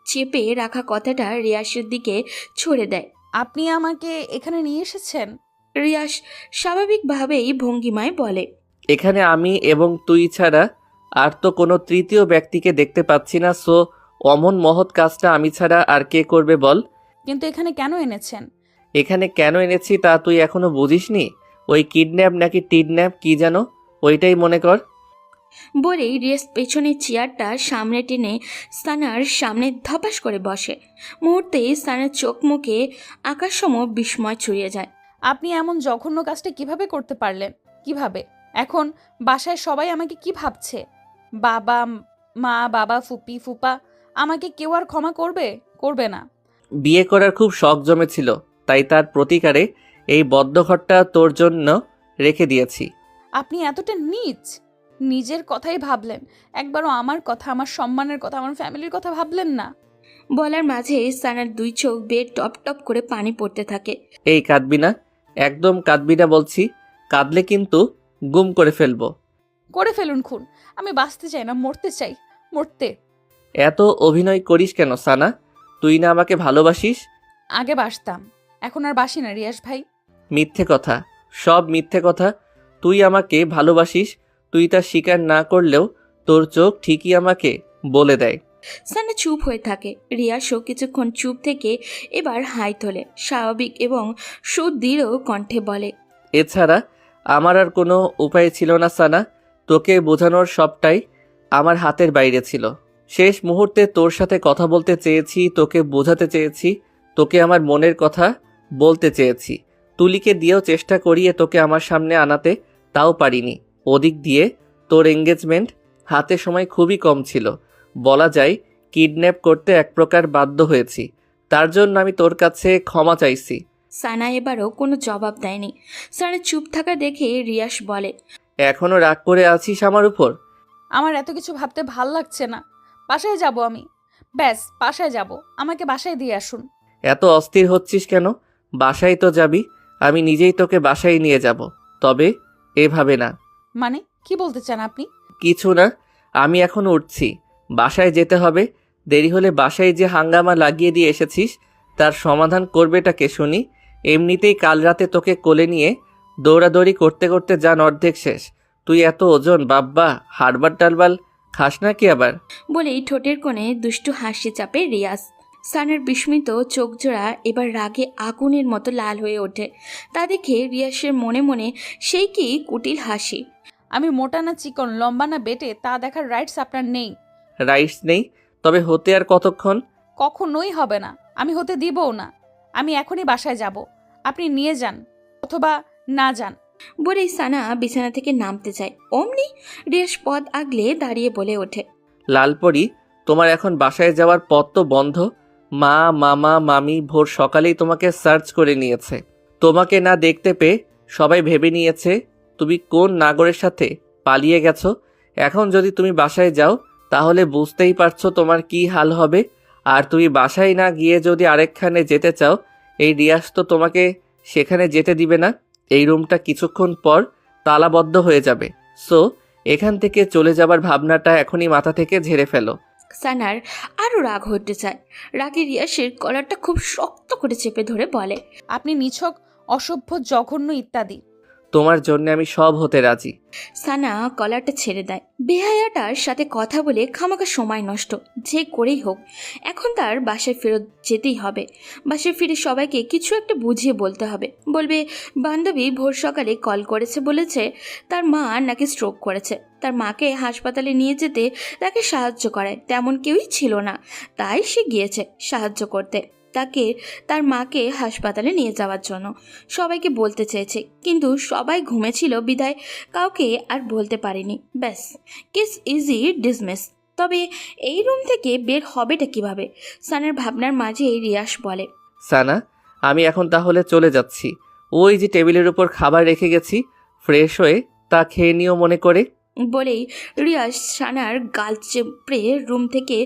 S3: চেপে রাখা কথাটা রিয়াসের দিকে ছুড়ে দেয়।
S2: আপনি আমাকে এখানে নিয়ে এসেছেন?
S3: রিয়াস স্বাভাবিকভাবেই ভঙ্গিমায় বলে,
S1: এখানে আমি এবং তুই ছাড়া আর তো কোনো তৃতীয় ব্যক্তিকে দেখতে পাচ্ছি না। সো অমন মহৎ কাজটা আমি ছাড়া আর কে করবে বল?
S2: কিন্তু এখানে কেন এনেছেন?
S1: এখানে কেন এনেছি তা তুই এখনো বুঝিসনি? ওই কিডন্যাপ নাকি টিডন্যাপ কি যেন, ওইটাই মনে কর।
S3: বলেই রিয়াস পেছনের চেয়ারটা সামনে টেনে সানার সামনে ধপাস করে বসে। মুহূর্তে সানার চোখ মুখে আকাশসম বিস্ময় ছড়িয়ে যায়।
S2: আপনি এমন জঘন্য কাজটা কিভাবে করতে পারলেন? কিভাবে? এখন বাসায় সবাই আমাকে কি ভাবছে? বাবা মা, বাবা, ফুপি, ফুপা, আমাকে কেউ আর ক্ষমা করবে? করবে না।
S1: বিয়ে করার খুব শখ জমেছিল, তাই তার প্রতিকারে এই বদ্ধঘরটা তোর জন্য রেখে দিয়েছি।
S2: আপনি এতটা নীচ! নিজের কথাই ভাবলেন, একবারও আমার কথা, আমার সম্মানের কথা, আমার ফ্যামিলির কথা ভাবলেন না।
S3: বলার মাঝে সানার দুই চোখ বেয়ে টপ টপ করে পানি পড়তে থাকে।
S1: এই কাঁদবি না, একদম কাঁদবি না বলছি। কাঁদলে কিন্তু গুম করে ফেলবো।
S2: করে ফেলুন খুন। আমি বাঁচতে চাই না, মরতে চাই, মরতে।
S1: এত অভিনয় করিস কেন সানা? তুই না আমাকে ভালোবাসিস?
S2: আগে বাসতাম, এখন আর বাসি না রিয়াস ভাই।
S1: মিথ্যে কথা, সব মিথ্যে কথা। তুই আমাকে ভালোবাসিস, তুই তা স্বীকার না করলেও তোর চোখ ঠিকই আমাকে বলে দেয়।
S3: সানা চুপ হয়ে থাকে। রিয়াসও কিছুক্ষণ চুপ থেকে এবার হাই তোলে, স্বাভাবিক এবং সুদৃঢ় কণ্ঠে বলে,
S1: এছাড়া আমার আর কোনো উপায় ছিল না সানা। তোকে বোঝানোর সবটাই আমার হাতের বাইরে ছিল। শেষ মুহূর্তে তোর সাথে কথা বলতে চেয়েছি, তোকে বোঝাতে চেয়েছি, তোকে আমার মনের কথা বলতে চেয়েছি। তুলিকে দিয়েও চেষ্টা করিয়ে তোকে আমার সামনে আনাতে, তাও পারিনি। ওদিক দিয়ে তোর এঙ্গেজমেন্ট, হাতে সময় খুবই কম ছিল। বলা যায় কিডন্যাপ করতে এক প্রকার বাধ্য হয়েছি। তার জন্য আমি তোর কাছে ক্ষমা চাইছি।
S3: সানা এবারও কোনো জবাব দেয়নি। সানা চুপ থাকা দেখে রিয়াস বলে,
S1: এখনো রাগ করে আছিস আমার উপর?
S2: আমার এত কিছু ভাবতে ভাল লাগছে না। বাসায় যাব আমি, ব্যাস বাসায় যাব। আমাকে বাসায় দিয়ে আসুন।
S1: এত অস্থির হচ্ছিস কেন? বাসায় তো যাবি, আমি নিজেই তোকে বাসায় নিয়ে যাব, তবে এভাবে না।
S2: মানে কি বলতে চান আপনি?
S1: কিছু না, আমি এখন উঠছি, বাসায় যেতে হবে। দেরি হলে বাসায় যে হাঙ্গামা লাগিয়ে দিয়ে এসেছিস তার সমাধান করবেটাকে শুনি। এমনিতেই কাল রাতে তোকে কোলে নিয়ে দৌড়াদৌড়ি করতে করতে যান অর্ধেক শেষ। তুই এত ওজন বাব্বা, হাড়বাল টালবাল খাস না কি আবার?
S3: বলেই ঠোঁটের কোণে দুষ্টু হাসি চাপে রিয়াজ। সানার বিস্মিত চোখজোড়া এবার রাগে আগুনের মতো লাল হয়ে ওঠে। তা দেখে রিয়াসের মনে মনে সেই কি কুটিল হাসি।
S2: আমি মোটা না চিকন, লম্বা না বেটে তা দেখার রাইটস আপনার নেই।
S1: রাইটস নেই? তবে হতে আর কতক্ষণ?
S2: কখনোই হবে না, আমি হতে দিবও না। আমি এখনই বাসায় যাব, আপনি নিয়ে যান অথবা না যান।
S3: বলেই সানা বিছানা থেকে নামতে যায়। অমনি রিয়াস পদ আগলে দাঁড়িয়ে বলে ওঠে,
S1: লালপরি, তোমার এখন বাসায় যাওয়ার পথ তো বন্ধ। মা, মামা, মামি ভোর সকালেই তোমাকে সার্চ করে নিয়েছে। তোমাকে না দেখতে পেয়ে সবাই ভেবে নিয়েছে তুমি কোন নাগরের সাথে পালিয়ে গেছো। এখন যদি তুমি বাসায় যাও তাহলে বুঝতেই পারছো তোমার কি হাল হবে। আর তুমি বাসায় না গিয়ে যদি আরেকখানে যেতে চাও, এই রিয়াজ তো তোমাকে সেখানে যেতে দিবে না। এই রুমটা কিছুক্ষণ পর তালাবদ্ধ হয়ে যাবে। সো এখান থেকে চলে যাবার ভাবনাটা এখনই মাথা থেকে ঝেড়ে ফেলো।
S3: সানার আরও রাগ হতে চায়। রাগে রিয়াসের কলারটা খুব শক্ত করে চেপে ধরে বলে,
S2: আপনি নিছক, অসভ্য, জঘন্য ইত্যাদি।
S1: তোমার জন্য আমি সব হতে রাজি।
S3: সানা কলারটা ছেড়ে দেয়। বেহায়াটার সাথে কথা বলে খামাখা সময় নষ্ট যে করেই হোক এখন তার বাসায় ফেরত যেতেই হবে। বাসায় ফিরে সবাইকে কিছু একটা বুঝিয়ে বলতে হবে। বলবে বান্ধবী ভোর সকালে কল করেছে, বলেছে তার মা নাকি স্ট্রোক করেছে। তার মাকে হাসপাতালে নিয়ে যেতে তাকে সাহায্য করায় তেমন কেউই ছিল না, তাই সে গিয়েছে সাহায্য করতে তার মাকে হাসপাতালে নিয়ে যাওয়ার জন্য। সবাইকে বলতে চেয়েছে কিন্তু সবাই ঘুমেছিল বিদায় কাউকে আর বলতে পারেনি। ব্যাস, কেস ইজি ডিসমিস। তবে এই রুম থেকে বের হবেটা কিভাবে? সানার ভাবনার মাঝে রিয়াস বলে,
S1: সানা, আমি এখন তাহলে চলে যাচ্ছি। ওই যে টেবিলের উপর খাবার রেখে গেছি, ফ্রেশ হয়ে তা খেয়ে নিও মনে করে।
S3: বলেই রিয়াস সানার গাল চেপড়ে রুম থেকে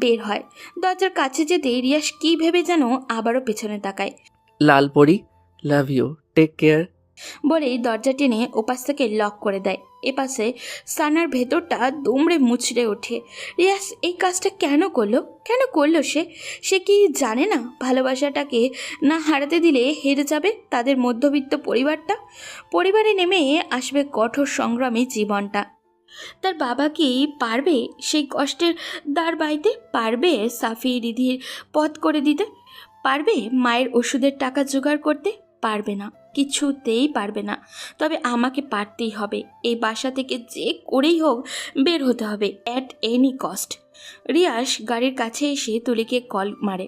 S3: বের হয়। দরজার কাছে যেতে রিয়াস কী ভেবে যেন আবারও পেছনে তাকায়।
S1: লালপরি, লাভ ইউ, টেক কেয়ার।
S3: বলেই দরজা টেনে ওপাশ থেকে লক করে দেয়। এপাশে সানার ভেতরটা দুমড়ে মুচড়ে ওঠে। রিয়াস এই কাজটা কেন করলো সে কি জানে না ভালোবাসাটাকে না হারাতে দিলে হেরে যাবে তাদের মধ্যবিত্ত পরিবারে নেমে আসবে কঠোর সংগ্রামী জীবনটা। তার বাবা কি পারবে সেই কষ্টের দাঁড় বাইতে? পারবে সাফি রিধির পথ করে দিতে? পারবে মায়ের ওষুধের টাকা জোগাড় করতে? পারবে না, কিছুতেই পারবে না। তবে আমাকে পারতেই হবে। এই বাসা থেকে যে করেই হোক বের হতে হবে, অ্যাট এনি কস্ট। রিয়াস গাড়ির কাছে এসে তুলিকে কল মারে।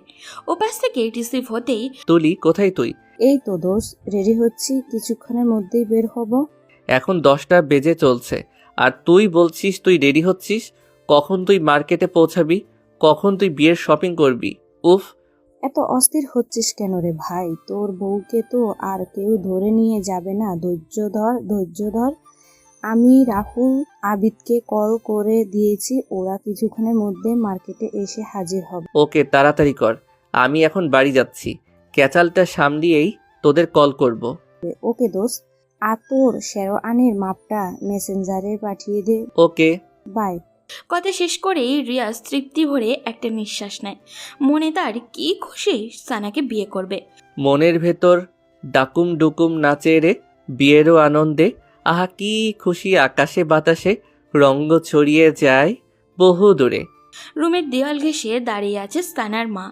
S3: ওপাশ থেকে রিসিভ হতেই,
S1: তুলি, কোথায় তুই?
S7: এই তো দোষ, রেডি হচ্ছি, কিছুক্ষণের মধ্যেই বের হব।
S1: এখন 10টা বেজে চলছে আর তুই বলছিস তুই রেডি হচ্ছিস? কখন তুই মার্কেটে পৌঁছাবি? কখন তুই বিয়ের শপিং করবি? উফ,
S7: এত অস্থির হচ্ছিস কেন রে ভাই? তোর বউকে তো আর কেউ ধরে নিয়ে যাবে না, ধৈর্য ধর। আমি রাহুল আবিদকে কল করে দিয়েছি, ওরা কিছুক্ষণের মধ্যে মার্কেটে এসে হাজির হবে।
S1: ওকে, তাড়াতাড়ি কর, আমি এখন বাড়ি যাচ্ছি। ক্যাচালটা সামলিয়েই তোদের কল করব।
S7: ওকে দোস্ত, আর তোর শেরওয়ানির মাপটা মেসেঞ্জারে পাঠিয়ে দে।
S1: Okay
S7: bye.
S3: কথা শেষ করেই রিয়াজ তৃপ্তি ভরে একটা নিঃশ্বাস নেয়। মনে তার কি খুশি সানাকে বিয়ে করবে।
S1: মনের ভেতর ডাকুম ডুকুম নাচে রে বিয়েরও আনন্দে। আহা কি খুশি, আকাশে বাতাসে রঙ্গ ছড়িয়ে যায় বহু দূরে।
S3: রুমের দেওয়াল ঘেঁষে দাঁড়িয়ে আছে সানার মা,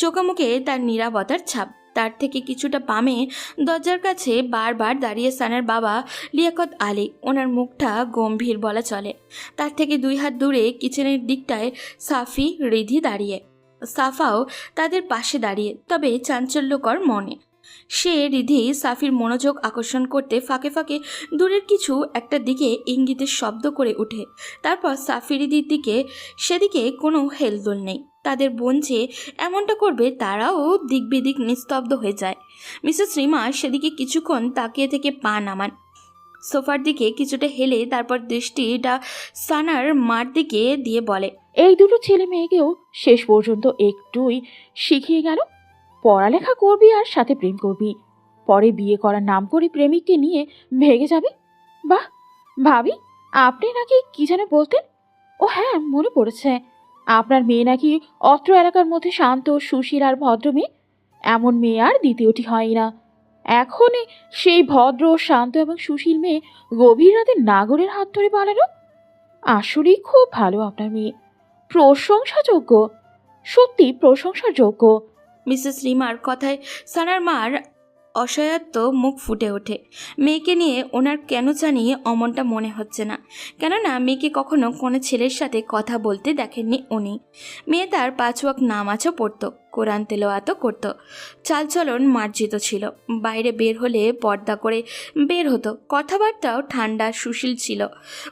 S3: চোখামুখে তার নীরবতার ছাপ। তার থেকে কিছুটা বামে দরজার কাছে বারবার দাঁড়িয়ে সানার বাবা লিয়াকত আলী। ওনার মুখটা গম্ভীর বলা চলে। তার থেকে 2 হাত দূরে কিচেনের দিকটায় সাফি রিধি দাঁড়িয়ে। সাফাও তাদের পাশে দাঁড়িয়ে, তবে চাঞ্চল্যকর মনে। সে রিধি সাফির মনোযোগ আকর্ষণ করতে ফাঁকে ফাঁকে দূরের কিছু একটা দিকে ইঙ্গিতের শব্দ করে ওঠে। তারপর সাফি রিধির দিকে, সেদিকে কোনো হেলদোল নেই। তাদের বোন যে এমনটা করবে তারাও দিক বিদিক নিস্তব্ধ হয়ে যায়। মিসেস রিমা সেদিকে কিছুক্ষণ তাকিয়ে থেকে পা নামান। সোফার দিকে কিছুটা হেলে তারপর দৃষ্টিটা সানার মার দিকে দিয়ে বলে,
S4: এই দুটো ছেলে মেয়েকেও শেষ পর্যন্ত একটুই শিখিয়ে গেল। পড়ালেখা করবি আর সাথে প্রেম করবি, পরে বিয়ে করার নাম করে প্রেমিককে নিয়ে ভেগে যাবে। বাহ ভাবি, আপনি নাকি কি যেন বলতেন? ও হ্যাঁ, মনে পড়েছে, আপনার মেয়ে নাকি অত্র এলাকার মধ্যে শান্ত, সুশীল আর ভদ্র মেয়ে। এমন মেয়ে আর দ্বিতীয়টি হয় না। এখনই সেই ভদ্র, শান্ত এবং সুশীল মেয়ে গভীর রাতে নাগরের হাত ধরে পালালো। আসলেই খুব ভালো আপনার মেয়ে, প্রশংসাযোগ্য, সত্যি প্রশংসার যোগ্য।
S3: মিসেস রিমার কথায় সানার মার অসহায়ত্ব মুখ ফুটে ওঠে। মেয়েকে নিয়ে ওনার কেন জানি অমনটা মনে হচ্ছে না, কেননা মেয়েকে কখনো কোনো ছেলের সাথে কথা বলতে দেখেননি উনি। মেয়ে তার 5 ওয়াক্ত নামাজও পড়তো, কোরআন তেলাওয়াতও করতো, চালচলন মার্জিত ছিল। বাইরে বের হলে পর্দা করে বের হতো, কথাবার্তাও ঠান্ডা সুশীল ছিল।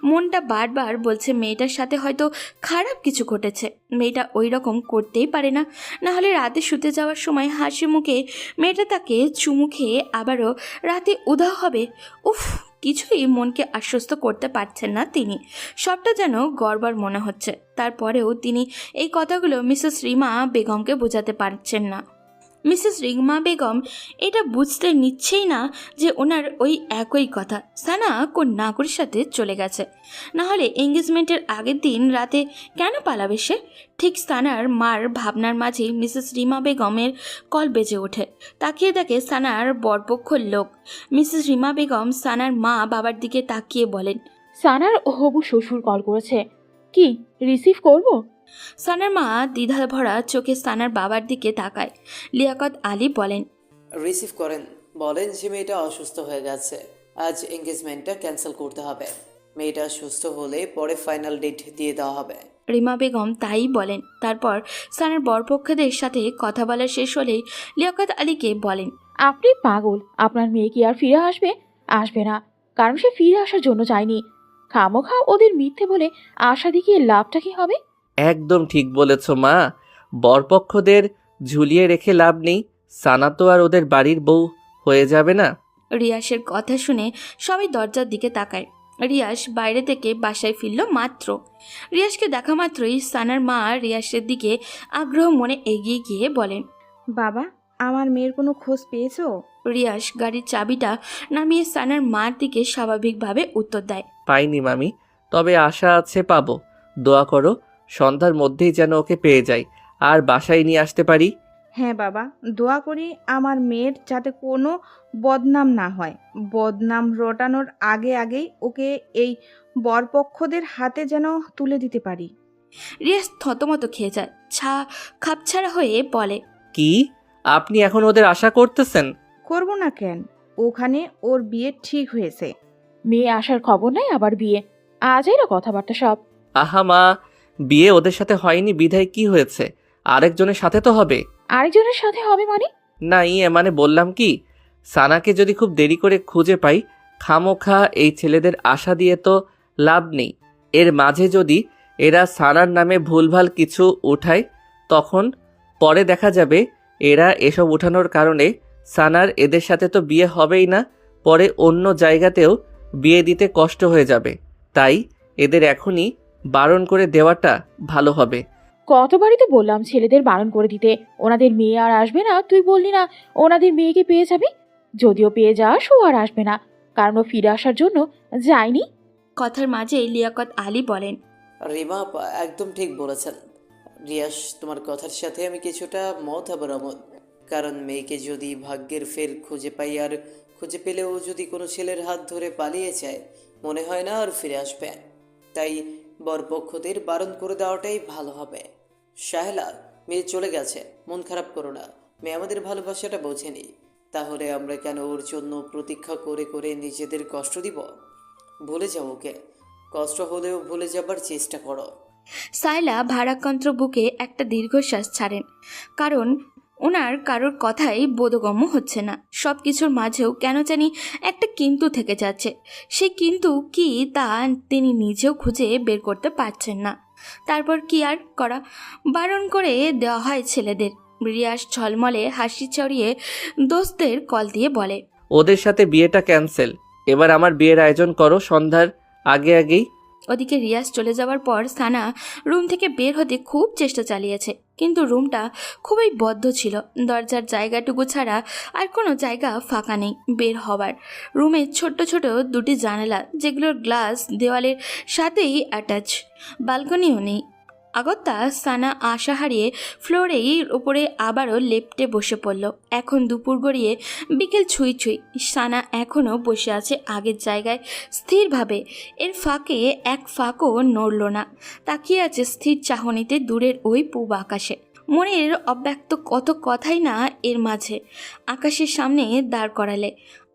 S3: মনটা বারবার বলছে মেয়েটার সাথে হয়তো খারাপ কিছু ঘটেছে। মেয়েটা ওই রকম করতেই পারে না, নাহলে রাতে শুতে যাওয়ার সময় হাসি মুখে মেয়েটা তাকে চুমু খেয়ে আবারও রাতে উধাও হবে। উফ, কিছুই মনকে আশ্বস্ত করতে পারছেন না তিনি। সবটা যেন গড়বড় মনে হচ্ছে। তারপরেও তিনি এই কথাগুলো মিসেস রিমা বেগমকে বোঝাতে পারছেন না। মিসেস রিমা বেগম এটা বুঝতে নিচ্ছেই না যে ওনার ওই একই কথা, সানা কোন নাগরের সাথে চলে গেছে। না হলে এঙ্গেজমেন্টের আগের দিন রাতে কেন পালাবে সে? ঠিক সানার মার ভাবনার মাঝেই মিসেস রিমা বেগমের কল বেজে ওঠে। তাকিয়ে দেখে সানার বরপক্ষর লোক। মিসেস রিমা বেগম সানার মা বাবার দিকে তাকিয়ে বলেন,
S4: সানার হবু শ্বশুর কল করেছে, কি রিসিভ করব?
S3: সানার মা দ্বিধা ভরা চোখে সানার বাবার দিকে তাকায়। লিয়াকত আলী বলেন,
S5: রিসিভ করেন, বলেন যে মেয়েটা অসুস্থ হয়ে গেছে, আজ এঙ্গেজমেন্টটা ক্যান্সেল করতে হবে। মেয়েটা সুস্থ হলে পরে ফাইনাল ডেট দিয়ে দেওয়া হবে।
S3: রিমা বেগম তাই বলেন। তারপর সানার বরপক্ষদের সাথে কথা বলা শেষ হলেই লিয়াকত আলীকে বলেন,
S4: আপনি পাগল, আপনার মেয়ে কি আর ফিরে আসবে? আসবে না, কারণ সে ফিরে আসার জন্য চায়নি। খামোখা ওদের মিথ্যে বলে আশা দেখিয়ে লাভটা কি হবে?
S1: একদম ঠিক বলেছ মা, বরপক্ষদের ঝুলিয়ে রেখে লাভ নেই। সানা তো আর ওদের বাড়ির বউ হয়ে যাবে না।
S3: রিয়াসের কথা শুনে সবাই দরজার দিকে তাকায়। রিয়াস বাইরে থেকে বাসায় ফিরল মাত্র। রিয়াসকে দেখা মাত্রই সানার মা রিয়াসের দিকে আগ্রহ মনে এগিয়ে গিয়ে বলেন,
S2: বাবা, আমার মেয়ের কোনো খোঁজ পেয়েছো?
S3: রিয়াস গাড়ির চাবিটা নামিয়ে সানার মার দিকে স্বাভাবিকভাবে উত্তর দেয়,
S1: পাইনি মামি, তবে আশা আছে পাবো। দোয়া করো সন্ধ্যার মধ্যেই যেন ওকে পেয়ে যাই আর বাসায় নিয়ে আসতে পারি।
S10: হ্যাঁ বাবা, দোয়া করি আমার মেয়ের যাতে কোনো বদনাম না হয়। বদনাম রটানোর আগেই ওকে এই বরপক্ষদের হাতে যেন তুলে দিতে পারি।
S3: রিয়াস থতমত খেয়ে যায়, খাপছাড়া হয়ে বলে,
S1: কি আপনি এখন ওদের আশা করতেছেন?
S10: করব না কেন, ওখানে ওর বিয়ে ঠিক হয়েছে।
S4: মেয়ে আসার খবর নাই, আবার বিয়ে? আজই না কথাবার্তা সব।
S1: আহা মা, বিয়ে ওদের সাথে হয়নি বিধায় কি হয়েছে? আরেকজনের সাথে তো হবে।
S4: আরেকজনের সাথে হবে মানে?
S1: না মানে বললাম কি, সানাকে যদি খুব দেরি করে খুঁজে পাই, খামোখা এই ছেলেদের আশা দিয়ে তো লাভ নেই। এর মাঝে যদি এরা সানার নামে ভুলভাল কিছু উঠায়, তখন পরে দেখা যাবে এরা এসব উঠানোর কারণে সানার এদের সাথে তো বিয়ে হবেই না, পরে অন্য জায়গাতেও বিয়ে দিতে কষ্ট হয়ে যাবে। তাই এদের এখনই বারণ করে দেওয়াটা ভালো হবে।
S4: কতবারই তো বললাম ছেলেদের বারণ করে দিতে, ওনাদের মেয়ে আর আসবে না। তুই বললি না ওনাদের মেয়েকে পেয়ে যাবে? যদিও পেয়ে যাস, ও আর আসবে না, কারণ ও ফিরে আসার জন্য যায়নি।
S3: কথার মাঝে লিয়াকত আলী বলেন,
S5: রিমা আপা একদম ঠিক বলেছেন। রিয়াস, তোমার কথার সাথে আমি কিছুটা মত আবার অমত। কারণ মেয়েকে যদি ভাগ্যের ফের খুঁজে পাই, আর খুঁজে পেলেও যদি কোনো ছেলের হাত ধরে পালিয়ে যায়, মনে হয় না আর ফিরে আসবে। তাই বরপক্ষদের বারণ করে দেওয়াটাই ভালো হবে। শাহেলা, মেয়ে চলে গেছে, মন খারাপ করো না। মেয়ে আমাদের ভালোবাসাটা বোঝেনি, তাহলে আমরা কেন ওর জন্য প্রতীক্ষা করে করে নিজেদের কষ্ট দিব? ভুলে যাও ওকে, কষ্ট হলেও ভুলে যাবার চেষ্টা করো।
S3: সাইলা ভারাক্রান্ত বুকে একটা দীর্ঘশ্বাস ছাড়েন, কারণ ওনার কারোর কথাই বোধগম্য হচ্ছে না। সব কিছুর মাঝেও কেন জানি একটা কিন্তু থেকে যাচ্ছে। সে কিন্তু কি তা তিনি নিজেও খুঁজে বের করতে পারছেন না। তারপর কি আর করা, বারণ করে দেওয়া হয় ছেলেদের। রিয়াস ঝলমলে হাসি ছড়িয়ে দোস্তের কল দিয়ে বলে,
S1: ওদের সাথে বিয়েটা ক্যান্সেল, এবার আমার বিয়ের আয়োজন করো সন্ধ্যার আগেই।
S3: ওদিকে রিয়াজ চলে যাওয়ার পর সানা রুম থেকে বের হতে খুব চেষ্টা চালিয়েছে, কিন্তু রুমটা খুবই বদ্ধ ছিল। দরজার জায়গাটুকু ছাড়া আর কোনো জায়গা ফাঁকা নেই বের হবার। রুমে ছোট্ট ছোট দুটি জানালা, যেগুলোর গ্লাস দেওয়ালের সাথেই অ্যাটাচ। বালকনিও নেই। আগত্যা সানা আশা হারিয়ে ফ্লোরেই ওপরে আবারও লেপ্টে বসে পড়ল। এখন দুপুর গড়িয়ে বিকেল ছুঁই ছুঁই। সানা এখনও বসে আছে আগের জায়গায় স্থিরভাবে। এর ফাঁকে এক ফাঁকও নড়ল না, তাকিয়ে আছে স্থির চাহনিতে দূরের ওই পূব আকাশে। মনের অব্যক্ত কত কথাই না এর মাঝে। আকাশের সামনে দাঁড় করালে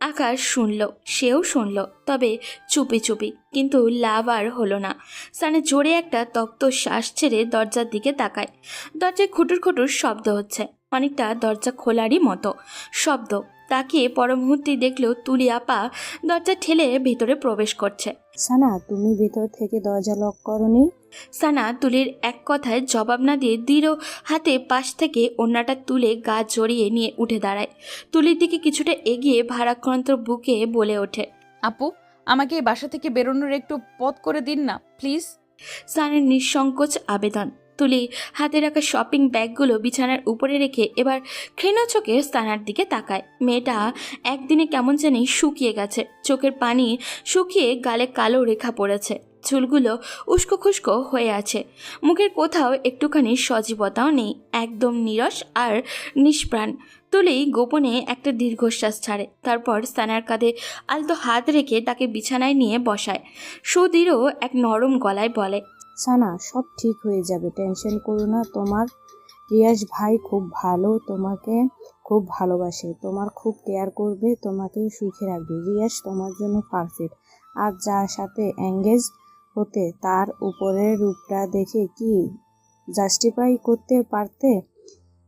S3: আকাশ শুনল, সেও শুনল, তবে চুপি চুপি। কিন্তু লাভ আর হলো না। সানে জোরে একটা তপ্ত শ্বাস ছেড়ে দরজার দিকে তাকায়। দরজায় খুটুর খুটুর শব্দ হচ্ছে, অনেকটা দরজা খোলারই মতো শব্দ। তাকিয়ে পর মুহূর্তেই দেখলো তুলি আপা দরজা ঠেলে ভেতরে প্রবেশ করছে।
S7: সানা, তুমি ভেতর থেকে দরজা লক করনি?
S3: সানা তুলির এক কথায় জবাব না দিয়ে দৃঢ় হাতে পাশ থেকে ওড়নাটা তুলে গা জড়িয়ে নিয়ে উঠে দাঁড়ায়। তুলির দিকে কিছুটা এগিয়ে ভারাক্রান্ত বুকে বলে ওঠে,
S2: আপু, আমাকে এই বাসা থেকে বেরোনোর একটু পথ করে দিন না প্লিজ।
S3: সানের নিঃসংকোচ আবেদন। তুলি হাতে রাখা শপিং ব্যাগগুলো বিছানার উপরে রেখে এবার ক্ষীণ চোখে সানার দিকে তাকায়। মেয়েটা একদিনে কেমন জানি শুকিয়ে গেছে। চোখের পানি শুকিয়ে গালে কালো রেখা পড়েছে। চুলগুলো উস্কো খুস্কো হয়ে আছে। মুখের কোথাও একটুখানি সজীবতাও নেই, একদম নীরস আর নিষ্প্রাণ। তুলি গোপনে একটা দীর্ঘশ্বাস ছাড়ে। তারপর সানার কাঁধে আলতো হাত রেখে তাকে বিছানায় নিয়ে বসায়। সুদৃঢ় এক নরম গলায় বলে,
S7: সানা, সব ঠিক হয়ে যাবে, টেনশন করো না। তোমার রিয়াজ ভাই খুব ভালো, তোমাকে খুব ভালোবাসে, তোমার খুব কেয়ার করবে, তোমাকে সুখে রাখবে। রিয়াজ তোমার জন্য পারফেক্ট। আর যার সাথে এঙ্গেজ হতে তার উপরের রূপটা দেখে কি জাস্টিফাই করতে পারতে?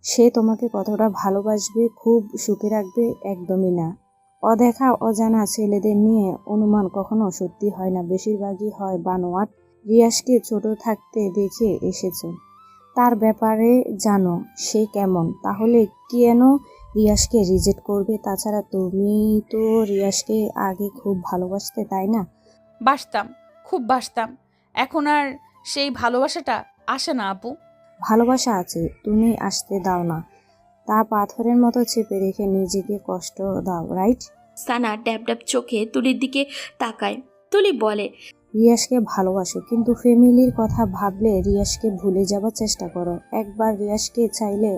S7: সে তোমাকে কতটা ভালোবাসবে, খুব সুখে রাখবে? একদমই না। অদেখা অজানা ছেলেদের নিয়ে অনুমান কখনো সত্যি হয় না, বেশিরভাগই হয় বানোয়াট। রিয়াজকে ছোট থাকতে দেখে এসেছো, তার ব্যাপারে জানো সে কেমন, তাহলে কেন রিয়াজকে রিজেক্ট করবে? তাছাড়া তুমি তো রিয়াজকে আগে খুব ভালোবাসতে, তাই না?
S2: বাসতাম, খুব বাসতাম। এখন আর সেই ভালোবাসাটা আসে না আপু।
S7: ভালোবাসা আছে, তুমি আসতে দাও না। তা পাথরের মতো চেপে রেখে নিজেকে কষ্ট দাও, রাইট?
S3: সানা ড্যাব ড্যাব চোখে তুলির দিকে তাকায়। তুলি বলে,
S7: রিয়াজকে ভালোবাসো, কিন্তু ফ্যামিলির কথা ভাবলে রিয়াজকে ভুলে যাবার চেষ্টা করো। একবার রিয়াজকে চাইলে,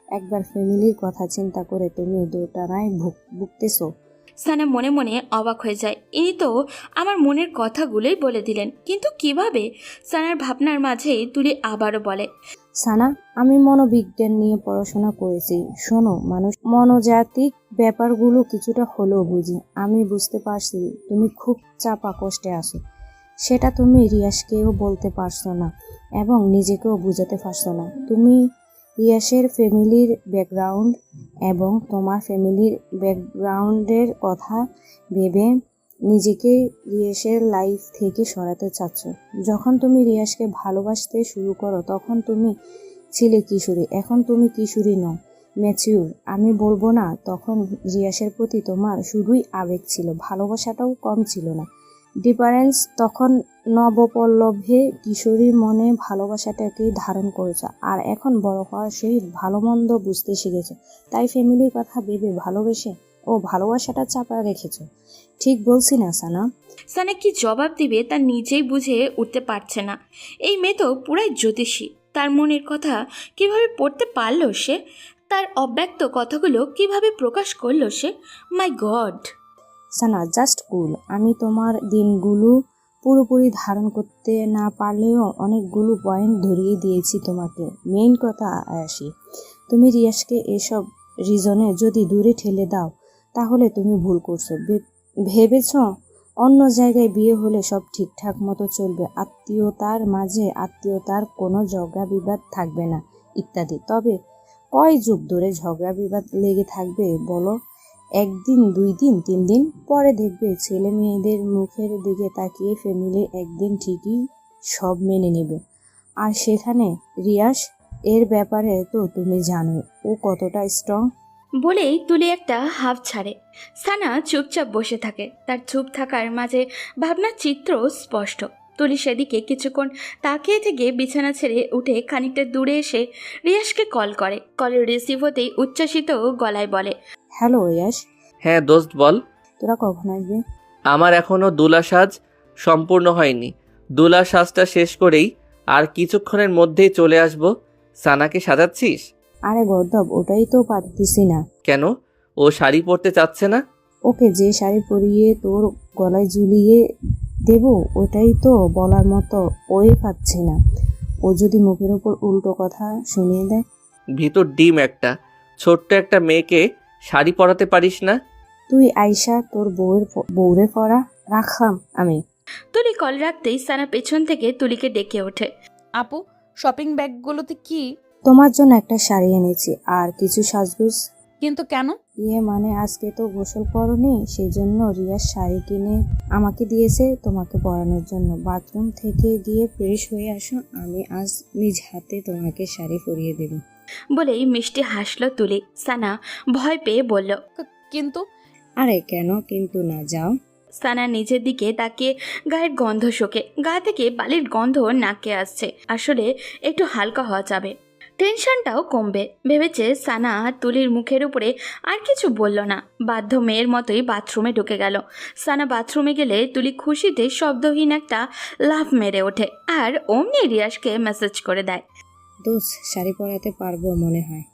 S7: একবার ফ্যামিলির কথা চিন্তা করে তুমি দোটানায় ভুগতেছো।
S3: সানা মনে মনে অবাক হয়ে যায়। ইনি তো আমার মনের কথাগুলোই বলে দিলেন, কিন্তু কিভাবে? সানার ভাবনার মাঝেই তুলি আবারও বলে,
S7: সানা, আমি মনোবিজ্ঞান নিয়ে পড়াশোনা করেছি। শোনো, মানুষ মনোজাতিক ব্যাপারগুলো কিছুটা হলেও বুঝি। আমি বুঝতে পারছি তুমি খুব চাপা কষ্টে আছো। সেটা তুমি রিয়াজকেও বলতে পারছো না এবং নিজেকেও বুঝাতে পারছো না। তুমি রিয়াজের ফ্যামিলির ব্যাকগ্রাউন্ড এবং তোমার ফ্যামিলির ব্যাকগ্রাউন্ডের কথা ভেবে নিজেকে রিয়াজের লাইফ থেকে সরাতে চাচ্ছ। যখন তুমি রিয়াজকে ভালোবাসতে শুরু করো তখন তুমি ছিলে কিশোরী, এখন তুমি কিশোরী নও, ম্যাচিউর। আমি বলবো না তখন রিয়াজের প্রতি তোমার শুধুই আবেগ ছিল, ভালোবাসাটাও কম ছিল না। ডিফারেন্স তখন নবপল্লভে কিশোরীর মনে ভালোবাসাটাকেই ধারণ করেছে, আর এখন বড় হওয়ার সহিত ভালো মন্দ বুঝতে শিখেছ, তাই ফ্যামিলির কথা ভেবে ভালোবেসে ও ভালোবাসাটা চাপা রেখেছ। ঠিক বলছি না সানা?
S3: সানা কি জবাব দিবে তা নিজেই বুঝে উঠতে পারছে না। এই মেয়ে তো পুরাই জ্যোতিষী। তার মনের কথা কিভাবে পড়তে পারলো সে? তার অব্যক্ত কথাগুলো কিভাবে প্রকাশ করলো সে? মাই গড!
S7: সানা, জাস্ট কুল। আমি তোমার দিনগুলো পুরোপুরি ধারণ করতে না পারলেও অনেকগুলো পয়েন্ট ধরিয়ে দিয়েছি তোমাকে। মেইন কথা আসি, তুমি রিয়াজকে এসব রিজনে যদি দূরে ঠেলে দাও তাহলে তুমি ভুল করছো। ভেবেছ অন্য জায়গায় বিয়ে হলে সব ঠিকঠাক মতো চলবে, আত্মীয়তার মাঝে আত্মীয়তার কোনো ঝগড়া বিবাদ থাকবে না ইত্যাদি। তবে কয় যুগ ধরে ঝগড়া বিবাদ লেগে থাকবে বলো? একদিন, 2 দিন, 3 দিন পরে দেখবে ছেলে মেয়েদের মুখের দিকে তাকিয়ে ফ্যামিলি একদিন ঠিকই সব মেনে নেবে। আর সেখানে রিয়াজ, এর ব্যাপারে তো তুমি জানো ও কতটা স্ট্রং।
S3: বলেই তুলে একটা হাফ ছাড়ে। সানা চুপচাপ বসে থাকে। তার চুপ থাকার মাঝে ভাবনার চিত্র স্পষ্ট। তুলি সেদিকে কিছুক্ষণ তাকিয়ে থেকে বিছানা ছেড়ে উঠে খানিকটা দূরে এসে রিয়াসকে কল করে। কলের রিসিভ হতেই উচ্ছ্বাসিত গলায় বলে,
S7: হ্যালো ইয়াশ,
S1: হ্যাঁ দোস্ত বল।
S7: তোরা কখন আসবে?
S1: আমার এখনও দুলা সাজ সম্পূর্ণ হয়নি। দুলা সাজটা শেষ করেই আর কিছুক্ষণের মধ্যেই চলে আসব। সানাকে সাজাচ্ছিস?
S7: আরে গর্দব, ওটাই তো পারতেছি না।
S1: কেন? ও শাড়ি পরতে চাচ্ছে না?
S7: ওকে যে শাড়ি পরিয়ে তোর গলায় ঝুলিয়ে দেব ওটাই তো বলার মতো ওই পাচ্ছি না। ও যদি মুখের ওপর উল্টো কথা শুনিয়ে দেয়।
S1: ভিতর ডিম একটা, ছোট্ট একটা মেয়েকে শাড়ি পরাতে পারিস না?
S7: তুই আইসা তোর বউরে পরা রাখলাম আমি।
S3: তুলি কল রাখতেই সানা পেছন থেকে তুলিকে ডেকে ওঠে।
S2: আপু, শপিং ব্যাগগুলোতে কি?
S7: তোমার জন্য একটা শাড়ি এনেছি আর কিছু সাজগোজ।
S2: কিন্তু কেন?
S7: মানে আজকে তো গোসল করনি, সেই জন্য রিয়ার শাড়ি কিনে আমাকে দিয়েছে তোমাকে পরানোর জন্য। বাথরুম থেকে গিয়ে ফ্রেশ হয়ে আসো, আমি আজ নিজ হাতে তোমাকে শাড়ি পরিয়ে দেব।
S3: বলেই মিষ্টি হাসলো তুলি। সানা ভয় পেয়ে বলল,
S2: কিন্তু
S7: আরে কেন কিন্তু না, যাও।
S3: সানা নিজের দিকে তাকিয়ে গায়ের গন্ধ শোকে। গা থেকে বালির গন্ধ নাকে আসছে। আসলে একটু হালকা হওয়া যাবে, টেনশনটাও কমবে ভেবেছে সানা। তুলির মুখের উপরে আর কিছু বলল না, বাধ্য মেয়ের মতোই বাথরুমে ঢুকে গেল। সানা বাথরুমে গেলে তুলি খুশিতে শব্দহীন একটা লাফ মেরে ওঠে আর অমনি রিয়াসকে মেসেজ করে দেয়।
S7: দোষ, শাড়ি পরাতে পারবো মনে হয়।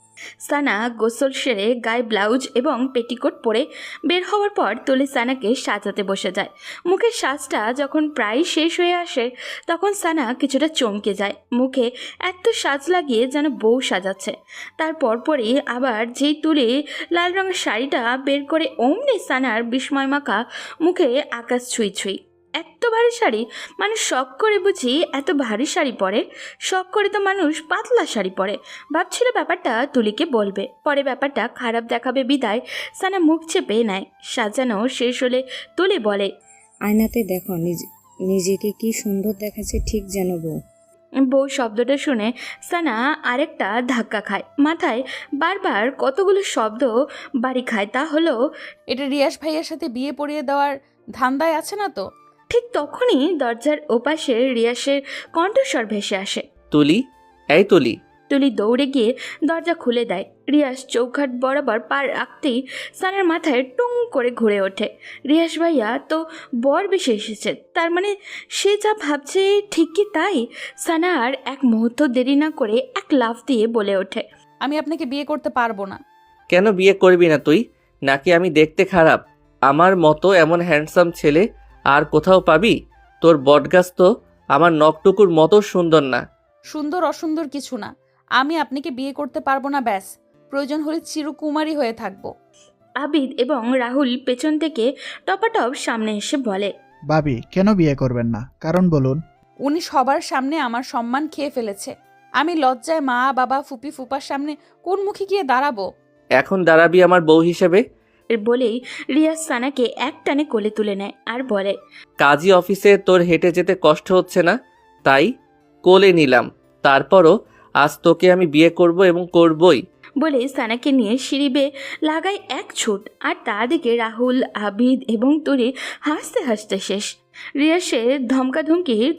S3: সানা গোসল সেরে গায়ে ব্লাউজ এবং পেটিকোট পরে বের হওয়ার পর তুলি সানাকে সাজাতে বসে যায়। মুখের সাজটা যখন প্রায় শেষ হয়ে আসে তখন সানা কিছুটা চমকে যায়। মুখে এত সাজ লাগিয়ে যেন বউ সাজাচ্ছে। তারপর পরই আবার যেই তুলি লাল রঙের শাড়িটা বের করে অমনি সানার বিস্ময় মাখা মুখে আকাশ ছুঁই ছুঁই। এত ভারী শাড়ি মানুষ শখ করে বুঝি এত ভারী শাড়ি পরে? শখ করে তো মানুষ পাতলা শাড়ি পরে। ভাবছিল ব্যাপারটা তুলিকে বলবে, পরে ব্যাপারটা খারাপ দেখাবে বিদায় সানা মুখ চেপে নেয়। সাজানো শেষ হলে তুলি বলে,
S7: আয়নাতে দেখো নিজেকে কি সুন্দর দেখাচ্ছে, ঠিক যেন বউ।
S3: বউ শব্দটা শুনে সানা আরেকটা ধাক্কা খায়। মাথায় বারবার কতগুলো শব্দ বাড়ি খায়। তা হলো,
S2: এটা রিয়াস ভাইয়ের সাথে বিয়ে পড়িয়ে দেওয়ার ধান্দায় আছে না তো?
S3: ঠিক তখনই দরজার ওপাশে রিয়াসের কণ্ঠস্বর ভেসে আসে।
S1: তুলি, এই তুলি।
S3: তুলি দৌড়ে গিয়ে দরজা খুলে দেয়। রিয়াস চৌখাট বরাবর পার রাখতেই সানার মাথায় টুং করে ঘুরে ওঠে। রিয়াস ভাইয়া তো বর বেশি এসেছে, তার মানে সে যা ভাবছে ঠিক কি তাই? সানা আর এক মুহূর্ত দেরি না করে এক লাফ দিয়ে বলে ওঠে,
S2: আমি আপনাকে বিয়ে করতে পারবো না।
S1: কেন বিয়ে করবি না তুই? নাকি আমি দেখতে খারাপ? আমার মতো এমন হ্যান্ডসাম ছেলে আর কোথাও পাবি? তোর বটগাছ তো আমার নখটুকুর মতো সুন্দর না।
S2: সুন্দর অসুন্দর কিছু না, আমি আপনাকে বিয়ে করতে পারবো না, ব্যাস। প্রয়োজন হলে চিরকুমারী হয়ে থাকবো।
S3: আবিদ এবং রাহুল পেছন থেকে টপাটপ সামনে এসে বলে,
S6: ভাবি কেন বিয়ে করবেন না, কারণ বলুন।
S2: উনি সবার সামনে আমার সম্মান খেয়ে ফেলেছে। আমি লজ্জায় মা বাবা ফুপি ফুপার সামনে কোন মুখে গিয়ে দাঁড়াবো?
S1: এখন দাঁড়াবি আমার বউ হিসেবে?
S3: বলেই রিয়াজ সানাকে এক টানে কোলে তুলে নেয় আর বলে,
S1: কাজী অফিসে তোর হেঁটে যেতে কষ্ট হচ্ছে না, তাই কোলে নিলাম। তারপরও আজ তোকে আমি বিয়ে করব এবং করবই।
S3: বলে সানাকে নিয়ে সিঁড়ি বেয়ে লাগায় এক ছুট। আর তার দিকে রাহুল, আবিদ এবং তুরি হাসতে হাসতে শেষ। রিয়াসের ধমকাধমকির